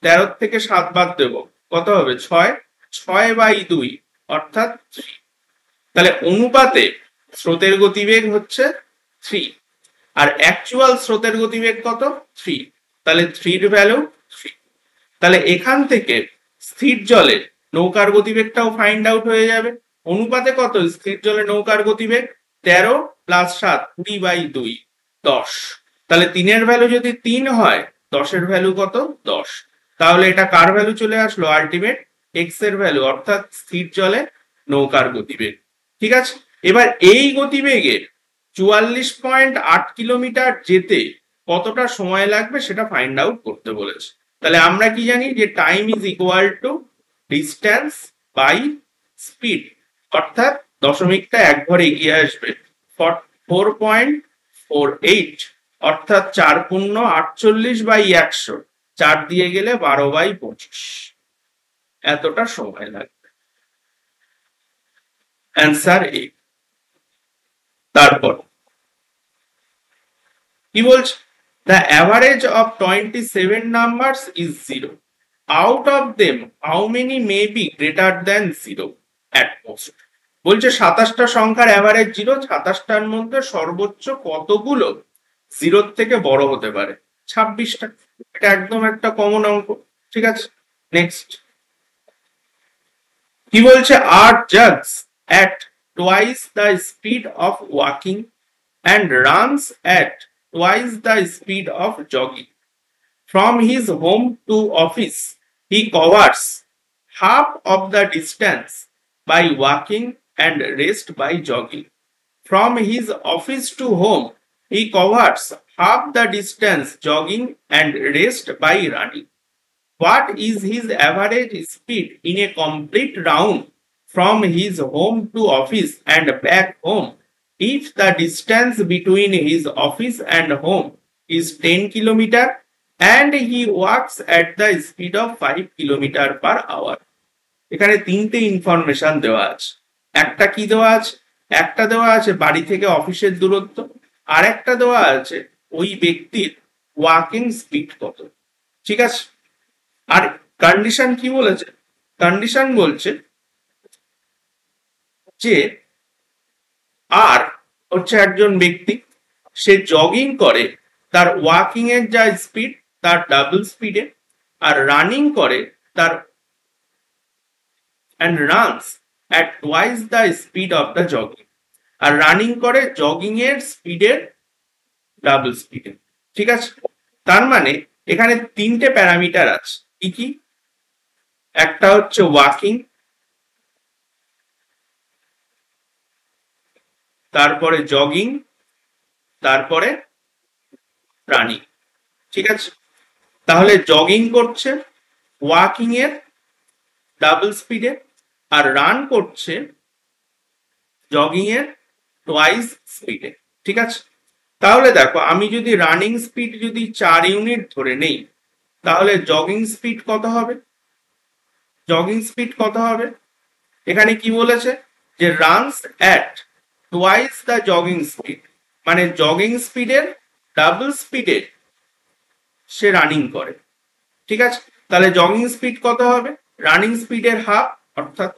13 থেকে 7 বাদ দেবো কত হবে 6, 6/2 অর্থাৎ 3, তাহলে অনুপাতে স্রোতের গতিবেগ হচ্ছে 3 আর অ্যাকচুয়াল স্রোতের গতিবেগ কত 3, তাহলে 3 এর ভ্যালু 3, তাহলে এখান থেকে স্থির জলে নৌকার গতিবেগটাও ফাইন্ড আউট হয়ে যাবে, অনুপাতে কত স্থির জলে নৌকার গতিবেগ 13 + 7 20/2 10, তাহলে 3-এর ভ্যালু যদি 3 হয়, 10-এর ভ্যালু কত? 10। তাহলে এটা কার ভ্যালু চলে আসলো? আলটিমেট এক্স এর ভ্যালু, অর্থাৎ স্থির জলে নৌকার গতিবেগ। ঠিক আছে, এবার এই গতিবেগে 44.8 কিলোমিটার যেতে কতটা সময় লাগবে সেটা ফাইন্ড আউট করতে বলেছে। তাহলে আমরা কি জানি যে time is equal to distance by speed, অর্থাৎ দশমিকটা এক ঘর এগিয়ে আসবে 4.48, অর্থাৎ 4×48/100, 4 দিয়ে গেলে 12/25, এতটা সময় লাগবে। অ্যান্সার এ। তারপর কি বলছে? The average of 27 numbers is 0. Out of them, how many may be greater than 0 at most? বলছে 27টা সংখ্যার অ্যাভারেজ 0, 27টার মধ্যে সর্বোচ্চ কতগুলো 0 থেকে বড় হতে পারে? 26টা। এটা একদম একটা কমন অঙ্ক। ঠিক আছে, নেক্সট কি বলছে? Are jugs at twice the speed of walking and runs at twice the speed of jogging. From his home to office, he covers half of the distance by walking and rest by jogging. From his office to home, he covers half the distance jogging and rest by running. What is his average speed in a complete round from his home to office and back home if the distance between his office and home is 10 kilometer and he walks at the speed of 5 kilometer per hour? এখানে তিনটে information দেওয়া আছে। একটা কি দেওয়া আছে? একটা দেওয়া আছে বাড়ি থেকে অফিসের দূরত্ব, আর একটা দেওয়া আছে ওই ব্যক্তির ওয়াকিং স্পিড কত। ঠিক আছে, আর কন্ডিশন কি বলেছে? কন্ডিশন বলছে যে আর হচ্ছে একজন ব্যক্তি, সে জগিং করে তার ওয়াকিং এর যা স্পিড তার ডাবল স্পিডে, আর রানিং করে তার and runs at twice the speed of the jogging, আর রানিং করে জগিং এর স্পিডের ডাবল স্পিডে। ঠিক আছে, তার মানে এখানে তিনটে প্যারামিটার আছে। কি কি? একটা হচ্ছে ওয়াকিং, তারপরে জগিং, তারপরে রানিং। ঠিক আছে, তাহলে জগিং করছে ওয়াকিং এর ডাবল স্পিডে, আর রান করছে জগিং এর টুয়াইস স্পিডে। ঠিক আছে, তাহলে দেখো আমি যদি রানিং স্পিড যদি 4 ইউনিট ধরে নেই, তাহলে জগিং স্পিড কত হবে? জগিং স্পিড কত হবে? এখানে কি বলেছে যে runs at twice the jogging speed, মানে জগিং স্পিডের ডাবল স্পিডে সে রানিং করে। ঠিক আছে, তাহলে জগিং স্পিড কত হবে? রানিং স্পিডের হাফ, অর্থাৎ।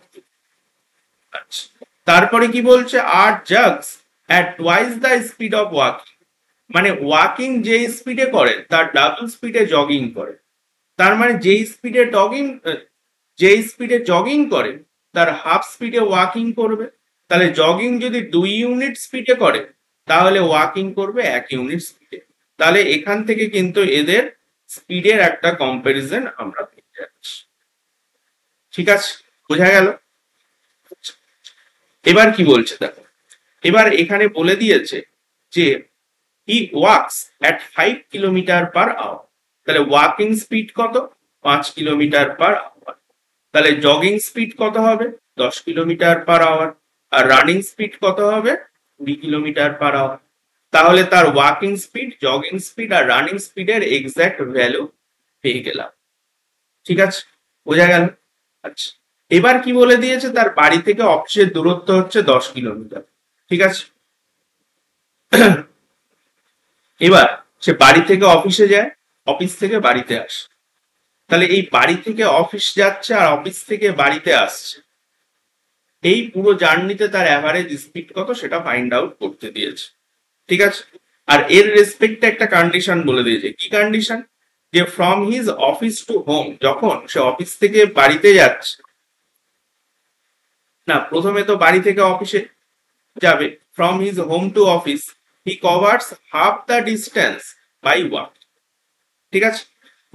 আচ্ছা, তারপরে কি বলছে? আর jogs at twice the speed of walking, মানে ওয়াকিং যে স্পিডে করে তার ডাবল স্পিডে জগিং করে। তার মানে যে স্পিডে জগিং করে তার হাফ স্পিডে ওয়াকিং করবে। তাহলে জগিং যদি 2 ইউনিট স্পিডে করে, তাহলে ওয়াকিং করবে 1 ইউনিট স্পিডে। তাহলে এখান থেকে কিন্তু এদের স্পিডের একটা কম্পারিজন আমরা পেয়ে যাচ্ছি। ঠিক আছে, বোঝা গেল? এবার কি বলছে দেখো, এবার এখানে বলে দিয়েছে যে he walks at 5 kilometre per hour. তাহলে ওয়াকিং স্পিড কত? 5 কিলোমিটার পার আওয়ার। তাহলে জগিং স্পিড কত হবে? 10 কিলোমিটার পার আওয়ার। আর রানিং স্পিড কত হবে? 20 কিলোমিটার পার আওয়ার। তাহলে তার ওয়াকিং স্পিড, জগিং স্পিড আর রানিং স্পিডের এক্সাক্ট ভ্যালু পেয়ে গেলাম। ঠিক আছে, বোঝা গেল? আচ্ছা, এবার কি বলে দিয়েছে? তার বাড়ি থেকে অফিসের দূরত্ব হচ্ছে 10 কিলোমিটার। ঠিক আছে, এবার সে বাড়ি থেকে অফিসে যায়, অফিস থেকে বাড়িতে আসে। তাহলে এই বাড়ি থেকে অফিস যাচ্ছে আর অফিস থেকে বাড়িতে আসছে, এই পুরো জার্নিতে তার অ্যাভারেজ স্পিড কত সেটা ফাইন্ড আউট করতে দিয়েছে। ঠিক আছে, আর এর রেসপেক্টে একটা কন্ডিশন বলে দিয়েছে। কি কন্ডিশন? যে from his office to home, যখন সে অফিস থেকে বাড়িতে যাচ্ছে, না প্রথমে তো বাড়ি থেকে অফিসে যাবে, from his home to office he covers half the distance by walk. ঠিক আছে,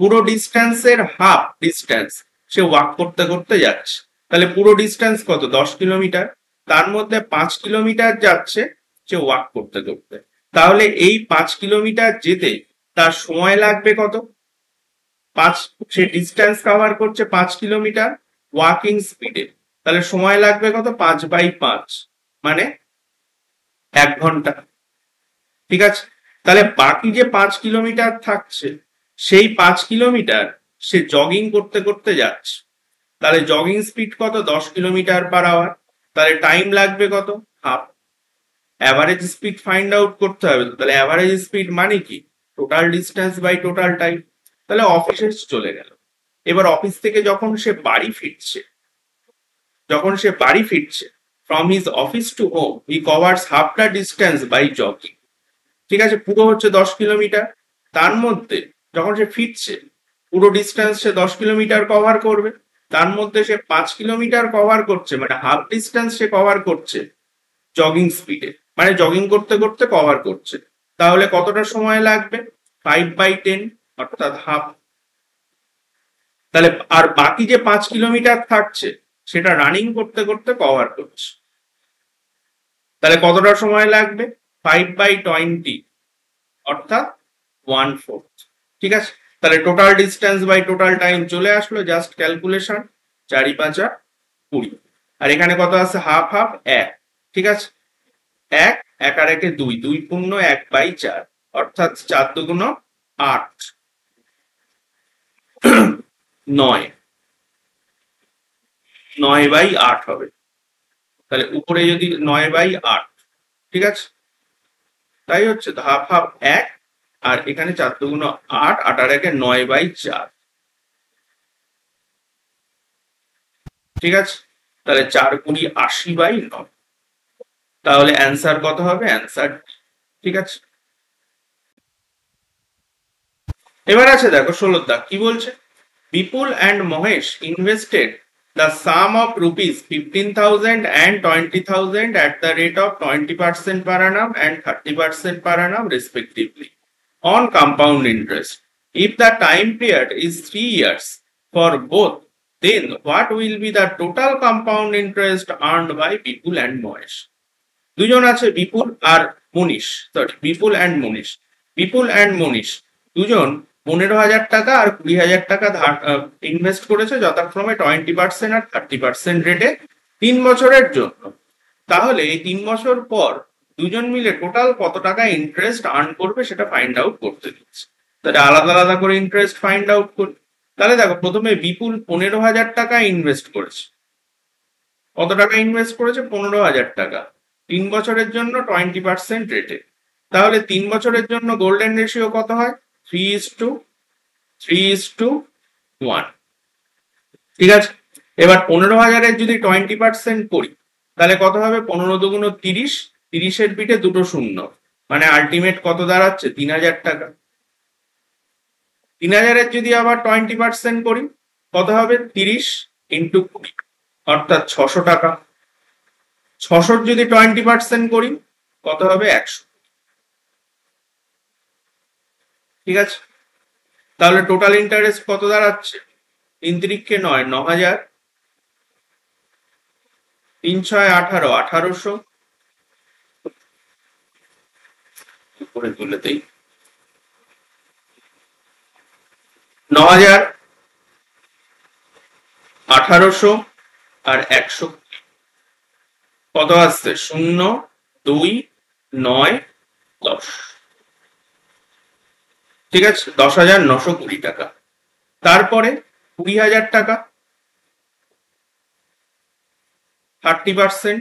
পুরো ডিস্টেন্সের হাফ ডিস্টেন্স সে ওয়াক করতে করতে যাচ্ছে। তাহলে পুরো ডিস্টেন্স কত? 10 কিলোমিটার। তার মধ্যে 5 কিলোমিটার যাচ্ছে সে ওয়াক করতে করতে। তাহলে এই 5 কিলোমিটার যেতে তার সময় লাগবে কত? সে ডিস্টেন্স কভার করছে 5 কিলোমিটার ওয়াকিং স্পিডে। তাহলে সময় লাগবে কত? 5/5, মানে 1 ঘন্টা। ঠিক আছে, তাহলে বাকি যে 5 কিলোমিটার থাকছে সেই 5 কিলোমিটার সে জগিং করতে করতে যাচ্ছে। তাহলে জগিং স্পিড কত? 10 কিলোমিটার/আওয়ার। তাহলে টাইম লাগবে কত? Half. Average speed find out করতে হবে। তাহলে অ্যাভারেজ স্পিড মানে কি? Total distance by total time. তাহলে অফিসে চলে গেল। এবার অফিস থেকে যখন সে বাড়ি ফিরছে from his office to home he covers half the distance by jogging. ঠিক আছে, পুরো হচ্ছে 10 কিলোমিটার। তার মধ্যে যখন সে ফিরছে পুরো ডিস্টেন্স সে 10 কিলোমিটার কভার করবে। তার মধ্যে সে 5 কিলোমিটার কভার করছে, মানে হাফ ডিস্টেন্স সে কভার করছে জগিং স্পিডে, মানে জগিং করতে করতে কভার করছে। তাহলে কতটা সময় লাগবে? 5/10, অর্থাৎ হাফ। তাহলে আর বাকি যে 5 কিলোমিটার থাকছে সেটা রানিং করতে করতে কভার করছে। তাহলে কতটা সময় লাগবে? 5/20, অর্থাৎ 1/4। ঠিক আছে, তাহলে total distance by total time চলে আসলো। Just calculation, 4×5 = 20। আর এখানে কত আছে? Half half 1। ঠিক আছে, 1 1 আর 1 2, 2 পূর্ণ 1/4, অর্থাৎ 4 দুগুণ 8, 9, 9/8 হবে। তাহলে উপরে যদি 9/8, ঠিক আছে, তাই হচ্ছে হাফ হাফ 1, আর এখানে 4 দুগুণ 8, 8 আর 1 9/4। ঠিক আছে, তাহলে 4×20 80/9। তাহলে অ্যান্সার কত হবে? অ্যান্সার, ঠিক আছে। এবার আছে দেখো 16 দাগ কি বলছে? Vipul and Mahesh invested the sum of rupees 15,000 and 20,000 at the rate of 20% per annum and 30% per annum respectively on compound interest. If the time period is 3 years for both, then what will be the total compound interest earned by Bipul and Mohesh? দুজন আছে, বিপুল আর মনীষ, বিপুল and মনীষ দুজন 15,000 টাকা আর 20,000 টাকা invest করেছে যথাক্রমে 20% আর 30% রেটে 3 বছরের জন্য। তাহলে এই 3 বছর পর দুজন মিলে টোটাল কত টাকা ইন্টারেস্ট আর্ন করবে সেটা ফাইন্ড আউট করতে দিচ্ছে। তাহলে আলাদা আলাদা করে ইন্টারেস্ট ফাইন্ড আউট করি। তাহলে দেখো, প্রথমে বিপুল 15,000 টাকা ইনভেস্ট করেছে। কত টাকা ইনভেস্ট করেছে? 15,000 টাকা, 3 বছরের জন্য 20% রেটে। তাহলে 3 বছরের জন্য গোল্ডেন রেশিও কত হয়? 3:1। ঠিক আছে, এবার 15,000-এর যদি 20% করি তাহলে কত হবে? 15 দুগুণ 30, 30-এর পিঠে দুটো শূন্য, মানে আলটিমেট কত দাঁড়াচ্ছে? 3,000 টাকা। 3,000-এর যদি আবার 20% করি কত হবে? 30 × 20, অর্থাৎ 600 টাকা। 600-র যদি 20% করি কত হবে? 100। ঠিক আছে, তাহলে টোটাল ইন্টারেস্ট কত দাঁড়াচ্ছে? 3×9 9,000, 3×6 = 1800, উপরে তুলে দেই। 9,000, 1800 আর 100 কত আসছে? 0, 2, 9, 10। ঠিক আছে, 10,920 টাকা। তারপরে 20,000 টাকা 30%,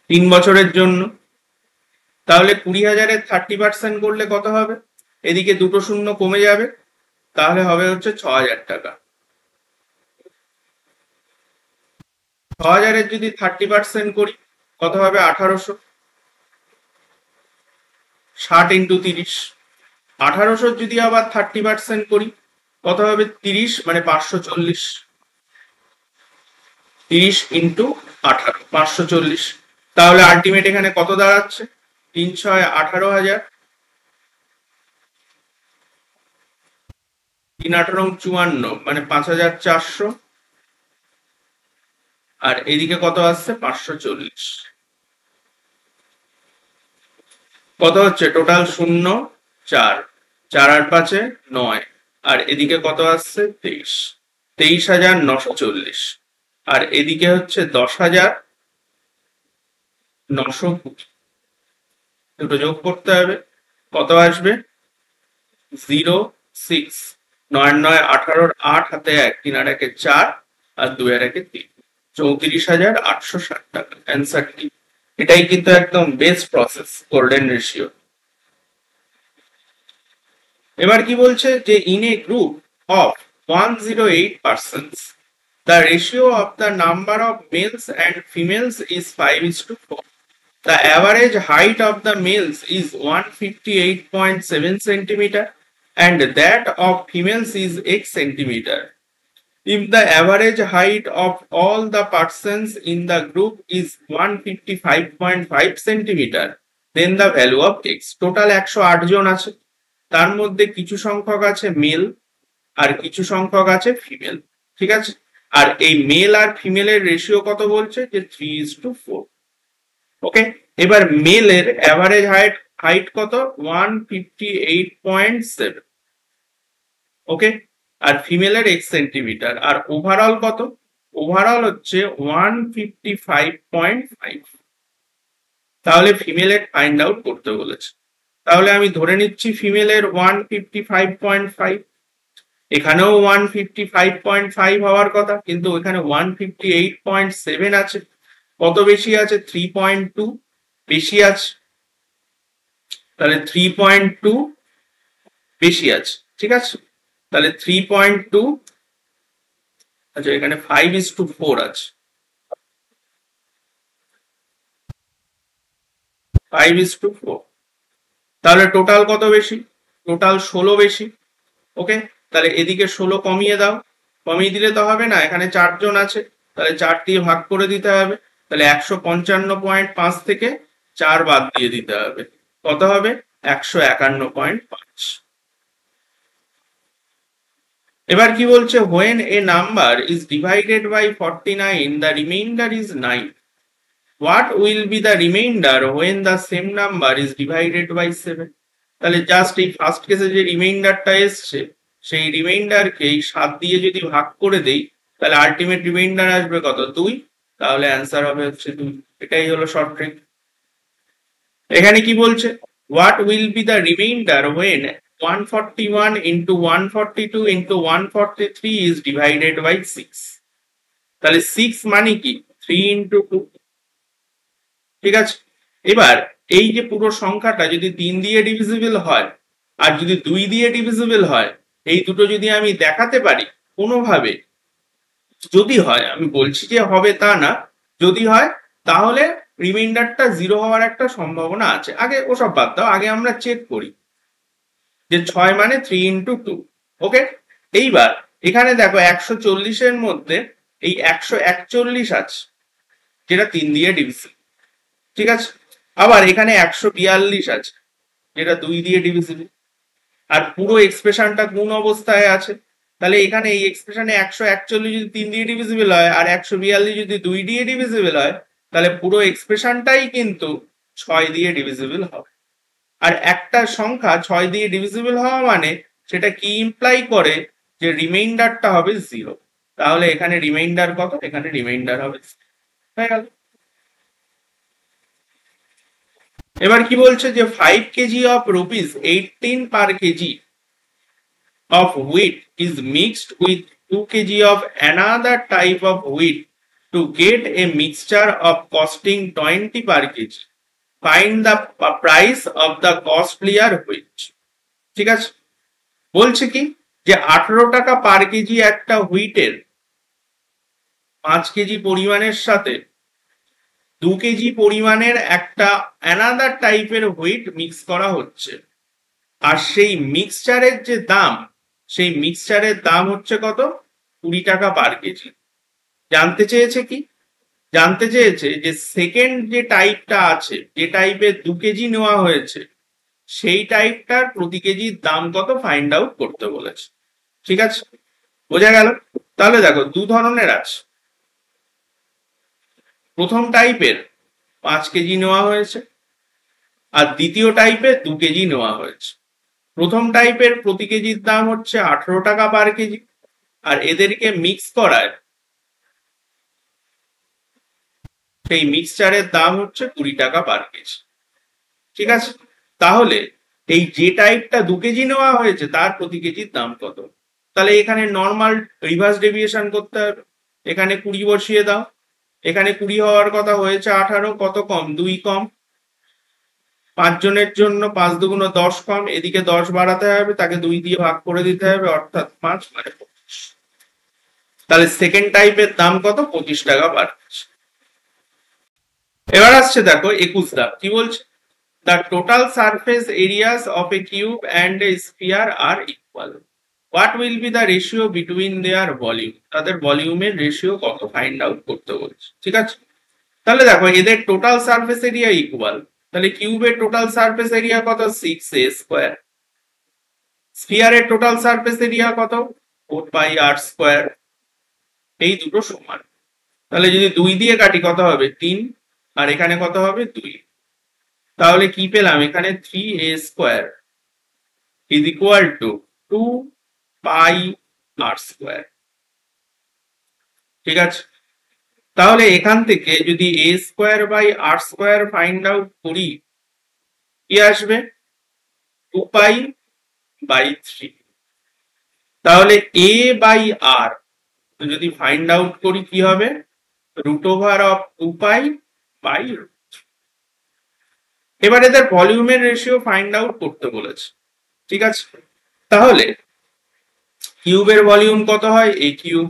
3 বছরের জন্য। তাহলে 20,000-এর 30% করলে কত হবে? এদিকে দুটো শূন্য কমে যাবে, তাহলে হবে হচ্ছে 6,000 টাকা। 6,000-এর যদি 30% করি কত হবে? 1800। 60 × 30। 1800-র যদি আবার 30% করি কত হবে? 30, মানে 540। 30 × 18, 540। তাহলে আলটিমেট এখানে কত দাঁড়াচ্ছে? 3×6 = 18,000, 3×8=54 মানে 5400, আর এদিকে কত আসছে 540, কত হচ্ছে টোটাল 0 4 4 আর 5 9, আর এদিকে কত আসছে 23,940, আর এদিকে হচ্ছে 10,920, দুটো যোগ করতে হবে, কত আসবে 0 6 9 9 18, 8 হাতে 1, 3 আর 1 4, আর 2 আর 1 3, 34,860 টাকা অ্যান্সার কি? এটাই কিন্তু একদম বেস্ট প্রসেস, গোল্ডেন রেশিও। এবার কি বলছে যে in a group of 108 persons the ratio of the number of males and females is 5:4. The average height of the males is 158.7 centimeter and that of females is x centimeter. If the average height of all the persons in the group is 155.5 centimeter, then the value of x. Total 108 জন আছে, তার মধ্যে কিছু সংখ্যক আছে mail আর কিছু সংখ্যক আছে female, ঠিক আছে? আর এই মেল আর ফিমেলের রেশিও কত বলছে যে 3:4। ওকে, এবার মেলের অ্যাভারেজ হাইট কত 158.7, ওকে, আর ফিমেলের x সেন্টিমিটার, আর ওভারঅল কত, ওভারঅল হচ্ছে 155.5। তাহলে ফিমেলের ফাইন্ড আউট করতে বলেছে, তাহলে আমি ধরে নিচ্ছি ফিমেলের 155.5, এখানেও 155.5 হওয়ার কথা, কিন্তু এখানে 158.7 আছে, কত বেশি আছে 3.2 বেশি আছে, তাহলে 3.2 বেশি আছে, ঠিক আছে? তাহলে 3.2, আচ্ছা এখানে 5:4 আছে, 5:4, তাহলে টোটাল কত বেশি, টোটাল 16 বেশি। ওকে, তাহলে এদিকে 16 কমিয়ে দাও, কমিয়ে দিলে তো হবে না, এখানে 4 জন আছে, তাহলে 4 দিয়ে ভাগ করে দিতে হবে, তাহলে 155.5 থেকে 4 বাদ দিয়ে দিতে হবে, কত হবে 151.5। এবার কি বলছে when a number is divided by 49 the remainder is 9, what will be the remainder when the same number is divided by 7? তাহলে জাস্ট এই ফার্স্ট কেসে যে রিমাইন্ডারটা এসছে সেই রিমাইন্ডারকে এই 7 দিয়ে যদি ভাগ করে দেই তাহলে আলটিমেট রিমাইন্ডার আসবে কত 2, তাহলে অ্যান্সার হবে হচ্ছে 2। এটাই হলো শর্ট ট্রিক। এখানে কি বলছে what will be the remainder when 141 into 142 into 143 is divided by 6? তাহলে 6 মানে কি 3 into 2, ঠিক আছে? এবার এই যে পুরো সংখ্যাটা যদি 3 দিয়ে ডিভিজিবল হয় আর যদি 2 দিয়ে ডিভিজিবল হয়, এই দুটো যদি আমি দেখাতে পারি কোনোভাবে, যদি হয়, আমি বলছি যে হবে তা না, যদি হয় তাহলে রিমাইন্ডারটা 0 হওয়ার একটা সম্ভাবনা আছে। আগে ওসব বাদ দাও, আগে আমরা চেক করি যে 6 মানে 3 into 2। ওকে, এইবার এখানে দেখো 140 এর মধ্যে এই 141 আছে যেটা 3 দিয়ে ডিভিজিবল, ঠিক আছে? আবার এখানে 142 আছে যেটা 2 দিয়ে ডিভিজিবল, আর পুরো এক্সপ্রেশনটা কোন অবস্থায় আছে, তাহলে এখানে এই এক্সপ্রেশনে 141 যদি 3 দিয়ে ডিভিজিবল হয় আর 142 যদি 2 দিয়ে ডিভিজিবল হয়, তাহলে পুরো এক্সপ্রেশনটাই কিন্তু 6 দিয়ে ডিভিজিবল হবে। আর একটা সংখ্যা 6 দিয়ে ডিভিজিবল হওয়া মানে সেটা কি ইমপ্লাই করে যে রিমাইন্ডারটা হবে 0, তাহলে এখানে রিমাইন্ডার কত, এখানে রিমাইন্ডার হবে 0, হয়ে গেল। এবার কি বলছে যে 5 KG of ₹18 per kg of wheat is mixed with 2 kg of another type of wheat to get a mixture of costing 20 per kg. Find the price of the costlier wheat. ঠিক আছে, বলছে কি যে 18 টাকা পার কেজি একটা হুইটের 5 KG পরিমাণের সাথে 2 KG পরিমাণের একটা অ্যানাদার টাইপের হুইট মিক্স করা হচ্ছে, আর সেই মিক্সচারের যে দাম, সেই মিক্সচারের দাম হচ্ছে কত 20 টাকা পার কেজি। জানতে চেয়েছে কি, জানতে চেয়েছে যে সেকেন্ড যে টাইপটা আছে, যে টাইপের 2 কেজি নেওয়া হয়েছে, সেই টাইপটার প্রতি কেজির দাম কত ফাইন্ড আউট করতে বলেছে। ঠিক আছে, বোঝা গেল? তাহলে দেখো দু ধরনের আছে। প্রথম টাইপের 5 কেজি নেওয়া হয়েছে, আর দ্বিতীয় টাইপের 2 কেজি নেওয়া হয়েছে। প্রথম টাইপের প্রতি কেজির দাম হচ্ছে 18 টাকা পার কেজি, আর এদেরকে মিক্স করায় সেই মিক্সচারের দাম হচ্ছে 20 টাকা পার কেজি। ঠিক আছে, তাহলে এই যে টাইপটা 2 কেজি নেওয়া হয়েছে তার প্রতি কেজির দাম কত? তাহলে এখানে নর্মাল রিভার্স ডেভিয়েশন করতে হবে। এখানে 20 বসিয়ে দাও, এখানে 20 হওয়ার কথা হয়েছে 18, কত কম? 2 কম। 5 জনের জন্য 5 দুগুণ 10 কম, এদিকে 10 বাড়াতে হবে, তাকে 2 দিয়ে ভাগ করে দিতে হবে, অর্থাৎ 5 মানে 25। তাহলে সেকেন্ড টাইপের দাম কত? 25 টাকা পার কেজি। এবার আসছে দেখো 21 দাগ, কি বলছে? The total surface areas of a cube and a sphere are equal. What will be the ratio between their volume? তাদের ভলিউমের রেশিও কত ফাইন্ড আউট করতে বলছে। ঠিক আছে, তাহলে দেখো এদের টোটাল সারফেস এরিয়া ইকুয়াল, তাহলে কিউবের টোটাল সারফেস এরিয়া কত? 6a square. স্ফিয়ারের টোটাল সারফেস এরিয়া কত? 4πr square. এই দুটো সমান। তাহলে যদি 2 দিয়ে কাটি কত হবে? 3, আর এখানে কত হবে? 2। তাহলে কি পেলাম? এখানে 3a square is equal to 2πr square. ঠিক আছে, তাহলে এখান থেকে যদি a square by r square find out করি, কি আসবে? 2π/3। তাহলে a বাই r যদি ফাইন্ড আউট করি কি হবে? √2π/√3। এবার এদের ভলিউমের রেশিও ফাইন্ড আউট করতে বলেছে। ঠিক আছে, তাহলে কিউবের ভলিউম কত হয়? a cube.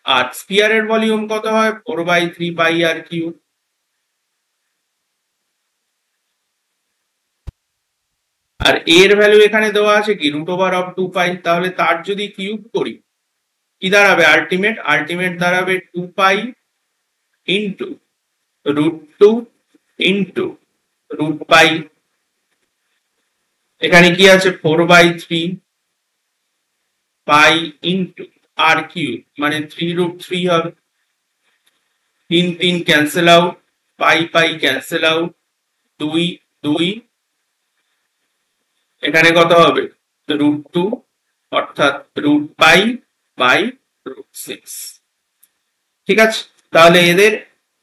আর স্ফিয়ারের ভলিউম কত হয়? 4/3πr cube. আর এর ভ্যালু এখানে দেওয়া আছে কি? √2π। তাহলে তার যদি কিউব করি কি দাঁড়াবে? আলটিমেট দাঁড়াবে 2π ইন্টু √2 ইন্টু √π। এখানে কি আছে? 4/3π ইন্টু r কিউব, মানে 3√3 হবে। 3 3 ক্যান্সেল আউট, পাই ক্যান্সেল আউট, 2 2, এখানে কত হবে? √2, অর্থাৎ √π/√6। ঠিক আছে, তাহলে এদের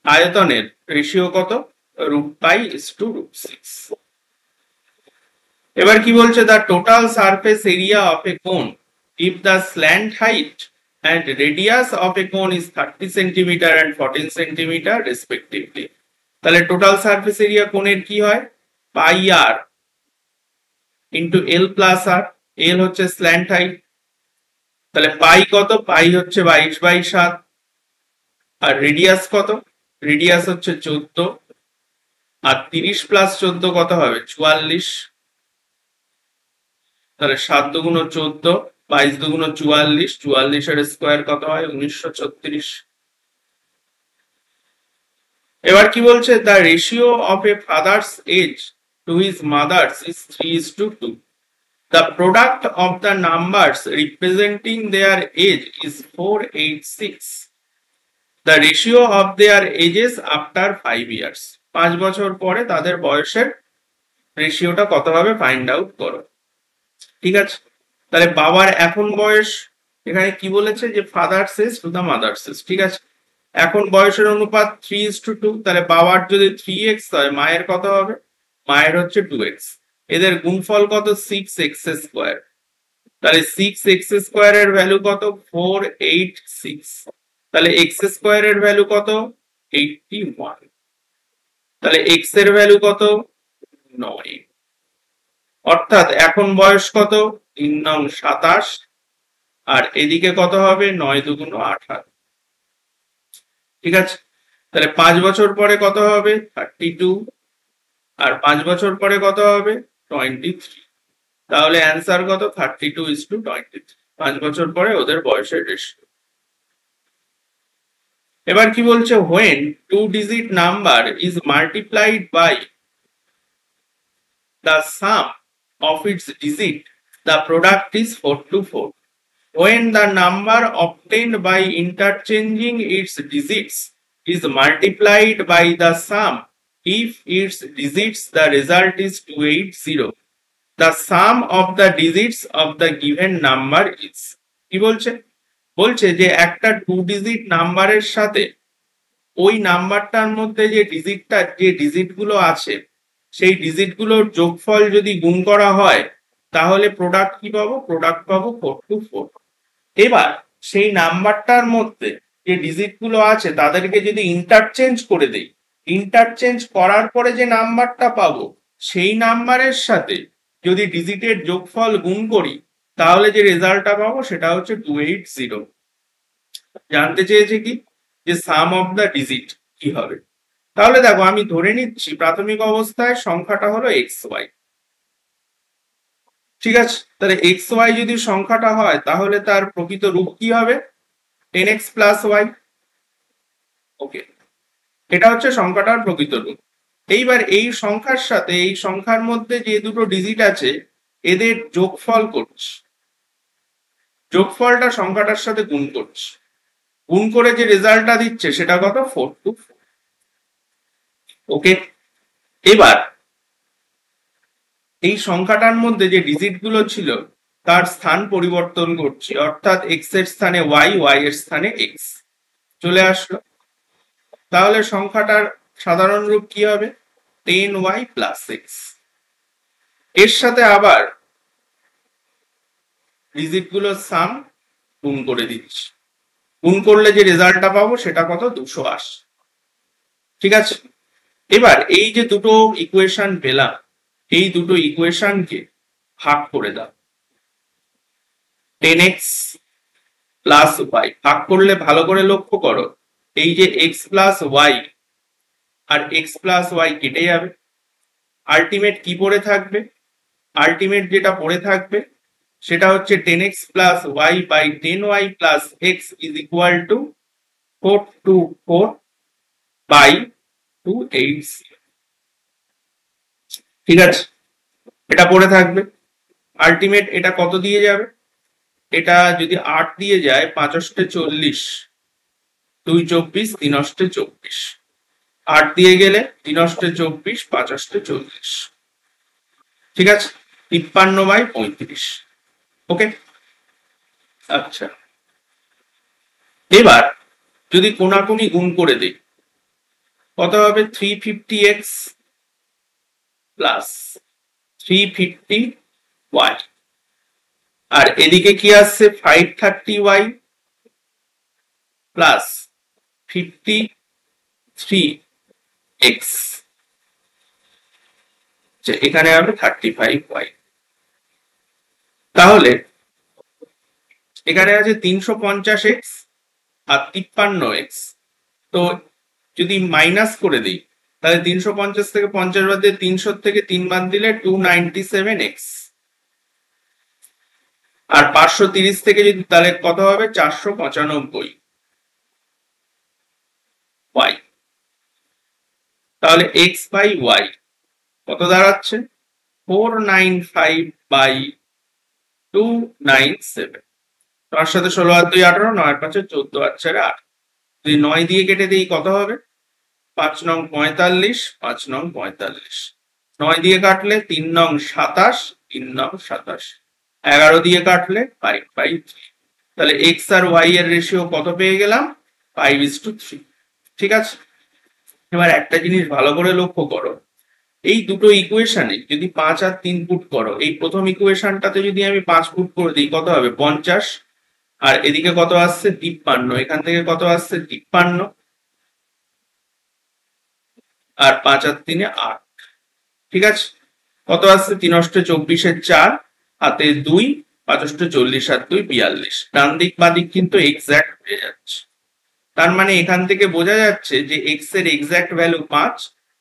আয়তনের রেশিও কত? √π/√6। এবার কি বলছে? The total surface area of a cone if the slant height and radius of a cone is 30 centimeter and 14 centimeter respectively. তাহলে টোটাল সারফেস এরিয়া কোণের কি হয়? πr into l plus r। l হচ্ছে slant height, তাহলে পাই কত? পাই হচ্ছে 22/7। আর radius কত? Radius হচ্ছে 14, আর 30 প্লাস 14 কত হবে? 44। তাহলে 7 দুগুণ 14, 22 দুগুণ 44, 44 এর স্কয়ার কত হয়? 1936। এবার কি বলছে? The ratio of a father's age to his mother's is 3:2. The product of the numbers representing their age is 486. The ratio of their ages after 5 years. 5 বছর পরে তাদের বয়সের রেশিওটা কত হবে ফাইন্ড আউট করো। ঠিক আছে, তাহলে বাবার এখন বয়স, এখানে কি বলেছে? যে father's age to the mother's age. ঠিক আছে, এখন বয়সের অনুপাত 3:2। তাহলে বাবার যদি 3x হয়, মায়ের কত হবে? মায়ের হচ্ছে 2x। এদের গুণফল কত? 6x square. তাহলে 6x স্কয়ার এর ভ্যালু কত? 486। তাহলে x স্কয়ার এর ভ্যালু কত? 81। তাহলে x এর ভ্যালু কত? 9। অর্থাৎ এখন বয়স কত? 3 নং 27, আর এদিকে কত হবে? 9 দুগুণ 18। ঠিক আছে, তাহলে 5 বছর পরে কত হবে? 32, আর 5 বছর পরে কত হবে? 23। তাহলে অ্যান্সার কত? 32:23। 5 বছর পরে ওদের বয়সের রেশিও। এবার কি বলছে? when 2-digit number is multiplied by the sum of its digit the product is 4 to 4. When the number obtained by interchanging its digits is multiplied by the sum, if its digits the result is 280, the sum of the digits of the given number is, কি বলছে? বলছে যে একটা 2 digit নাম্বারের সাথে ওই নাম্বারটার মধ্যে যে ডিজিটগুলো আছে সেই ডিজিটগুলোর যোগফল যদি গুণ করা হয় তাহলে প্রোডাক্ট কি পাবো? প্রোডাক্ট পাবো 4 to 4. এবার সেই নাম্বারটার মধ্যে যে ডিজিটগুলো আছে তাদেরকে যদি ইন্টারচেঞ্জ করে দেই, ইন্টারচেঞ্জ করার পরে যে নাম্বারটা পাবো সেই নাম্বারের সাথে যদি ডিজিটের যোগফল গুণ করি তাহলে যে রেজাল্টটা পাবো সেটা হচ্ছে 280. জানতে চেয়েছে কি যে সাম অফ দ্য ডিজিট কি হবে? তাহলে দেখো আমি ধরে নিচ্ছি প্রাথমিক অবস্থায় সংখ্যাটা হলো xy, ঠিক আছে? তাহলে xy যদি সংখ্যাটা হয় তাহলে তার প্রকৃত রূপ কি হবে? 10x plus y. ওকে, এটা হচ্ছে সংখ্যাটার প্রকৃত রূপ। এইবার এই সংখ্যার সাথে এই সংখ্যার মধ্যে যে দুটো ডিজিট আছে এদের যোগফল করছি, যোগফলটা সংখ্যাটার সাথে গুণ করছি, গুণ করে যে রেজাল্টটা দিচ্ছে সেটা কত? 4 to 4. ওকে, এবার এই সংখ্যাটার মধ্যে যে ডিজিট গুলো ছিল তার স্থান পরিবর্তন করছি, অর্থাৎ x এর স্থানে y, y এর স্থানে x চলে আসলো। তাহলে সংখ্যাটার সাধারণ রূপ কি হবে? 10y plus x। এর সাথে আবার ডিজিট গুলোর সাম গুণ করে দিচ্ছি, গুণ করলে যে রেজাল্টটা পাবো সেটা কত? 280। ঠিক আছে, এবার এই যে দুটো ইকুয়েশন পেলাম এই দুটো ইকুয়েশনকে ভাগ করে দাও। 10x প্লাস y ভাগ করলে ভালো করে লক্ষ্য করো এই যে x প্লাস y আর x প্লাস y কেটে যাবে, আলটিমেট কি পড়ে থাকবে? আলটিমেট যেটা পড়ে থাকবে সেটা হচ্ছে 10x plus y by 10y plus x is equal to 4 to 4 by 280। ঠিক আছে, এটা পড়ে থাকবে। আলটিমেট এটা কত দিয়ে যাবে? এটা যদি 8 দিয়ে যায় 5 অষ্টে 40, 2 24, 3 অষ্টে 24, 8 দিয়ে গেলে 3 অষ্টে 24, 5 অষ্টে 40। ঠিক আছে, 53/35। ওকে, আচ্ছা এবার যদি কোনাকুনি গুণ করে দিই কত হবে? 350x প্লাস 350y, আর এদিকে কি আসছে? 530y প্লাস 53x, এখানে হবে 35y। তাহলে এখানে আছে 350x আর 53x, তো যদি মাইনাস করে দিই তাহলে 350 থেকে 50 বাদ দিয়ে 300 থেকে 3 বাদ দিলে 297x, আর 530 থেকে যদি তাহলে কত হবে? 495y। তাহলে x বাই y কত দাঁড়াচ্ছে? 495/297। তার সাথে 16 আর 2 18, 9 আর 5 14, আর 4 8। যদি 9 দিয়ে কেটে দিই কত হবে? 5 নং 45, 5 নং 45, 9 দিয়ে কাটলে 3 নং 27, 3 নং 27, 11 দিয়ে কাটলে 5/3। তাহলে x আর y এর রেশিও কত পেয়ে গেলাম? 5:3। ঠিক আছে, এবার একটা জিনিস ভালো করে লক্ষ্য করো, এই দুটো ইকুয়েশনে যদি 5 আর 3 পুট করো, এই প্রথম ইকুয়েশনটাতে যদি আমি 5 পুট করে দিই কত হবে? 50, আর এদিকে কত আসছে? 53, এখান থেকে কত আসছে? 53, আর 5 আর 3 8। ঠিক আছে, কত আসছে? 3 অষ্টে 24 এর 4, হাতে 2, 5 অষ্টে 40 আর 2 42। ডান দিক বাঁ দিক কিন্তু এক্সাক্ট হয়ে যাচ্ছে। তার মানে এখান থেকে বোঝা যাচ্ছে যে x এর এক্সাক্ট ভ্যালু 5,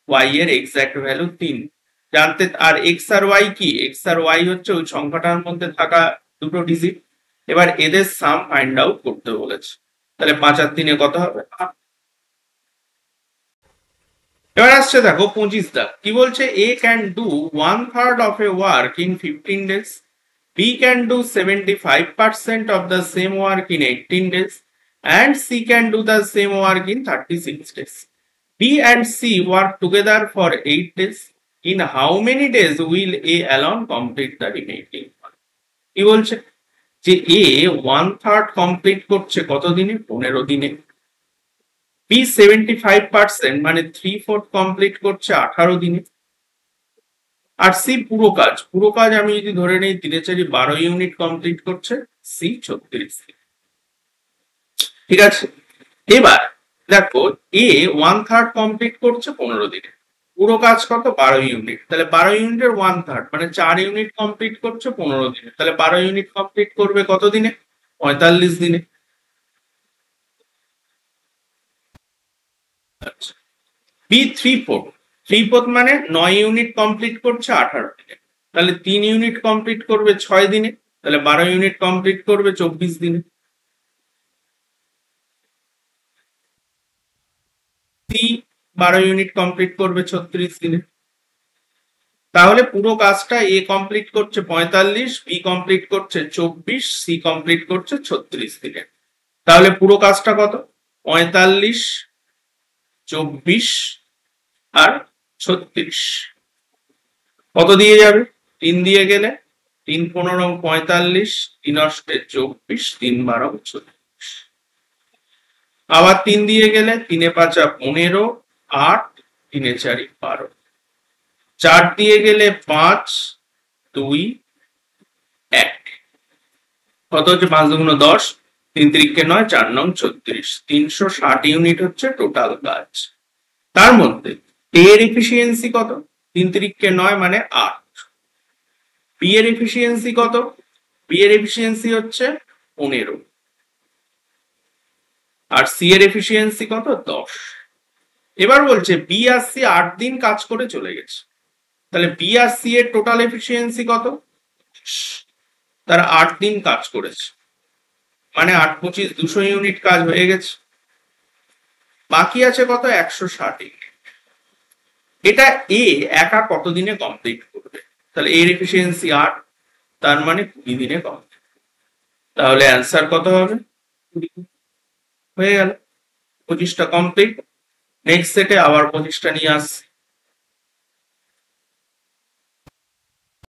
y এর এক্সাক্ট ভ্যালু 3। জানতে আর x আর y কি? x আর y হচ্ছে ওই সংখ্যাটার মধ্যে থাকা দুটো ডিজিট। এবার এদের সাম ফাইন্ড আউট করতে বলেছে, তাহলে 5 আর 3 কত হবে? 8। এবার আসছে দেখো 25 দাগ, কি বলছে? A can do 1/3 of a work in 15 days B can do 75% of the same work in 18 days and C can do the same work in 36 days. B and C work together for 8 days. In how many days will A alone complete the remaining work? কি বলছে যে A 1/3 complete করছে কত দিনে? 15 দিনে। B 75% মানে 3/4 complete করছে 18 দিনে। আর সি পুরো কাজ আমি যদি ধরে নেই 3×4 12 ইউনিট কমপ্লিট করছে, সি 36 দিন। ঠিক আছে, এবার দেখো এ 1/3 কমপ্লিট করছে 15 দিনে, পুরো কাজ কত? 12 ইউনিট, তাহলে 12 ইউনিটের 1/3 মানে 4 ইউনিট কমপ্লিট করছে 15 দিনে, তাহলে 12 ইউনিট কমপ্লিট করবে কত দিনে? 45 দিনে। আচ্ছা, বি 3/4 মানে 9 ইউনিট কমপ্লিট করছে 18 দিনে, তাহলে 3 ইউনিট কমপ্লিট করবে 6 দিনে, তাহলে 12 ইউনিট কমপ্লিট করবে 24 দিনে। সি 12 ইউনিট কমপ্লিট করবে 36 দিনে। তাহলে পুরো কাজটা এ কমপ্লিট করছে 45, বি কমপ্লিট করছে 24, সি কমপ্লিট করছে 36 দিনে। তাহলে পুরো কাজটা কত? 45, 24 আর 36 কত দিয়ে যাবে? 3 দিয়ে গেলে 3 15 45, 3 অষ্টে 24, 3 12 36। আবার 3 দিয়ে গেলে 3 5 15, 8, 3 4 12। 4 দিয়ে গেলে 5, 2, 1। কত হচ্ছে? 5 2 10, 3 3 9, 4 9 36, 360 ইউনিট হচ্ছে টোটাল কাজ। তার মধ্যে এ এর এফিসিয়েন্সি কত? 3 3 9 মানে 8। বি এর এফিসিয়েন্সি কত? বি এর এফিসিয়েন্সি হচ্ছে 15 আর সি এর এফিসিয়েন্সি কত? 10। এবার বলছে বি আর সি 8 দিন কাজ করে চলে গেছে, তাহলে বি আর সি এর টোটাল এফিসিয়েন্সি কত? তারা 8 দিন কাজ করেছে, মানে 8 25 200 ইউনিট কাজ হয়ে গেছে। বাকি আছে কত? 160 ইউনিট। এটা এ একা কত দিনে কমপ্লিট করবে? তাহলে এর এফিসিয়েন্সি 8, তার মানে 20 দিনে কমপ্লিট। তাহলে অ্যান্সার কত হবে? 20। হয়ে গেল, 25টা কমপ্লিট। নেক্সট সেটে আবার 25টা নিয়ে আসছি।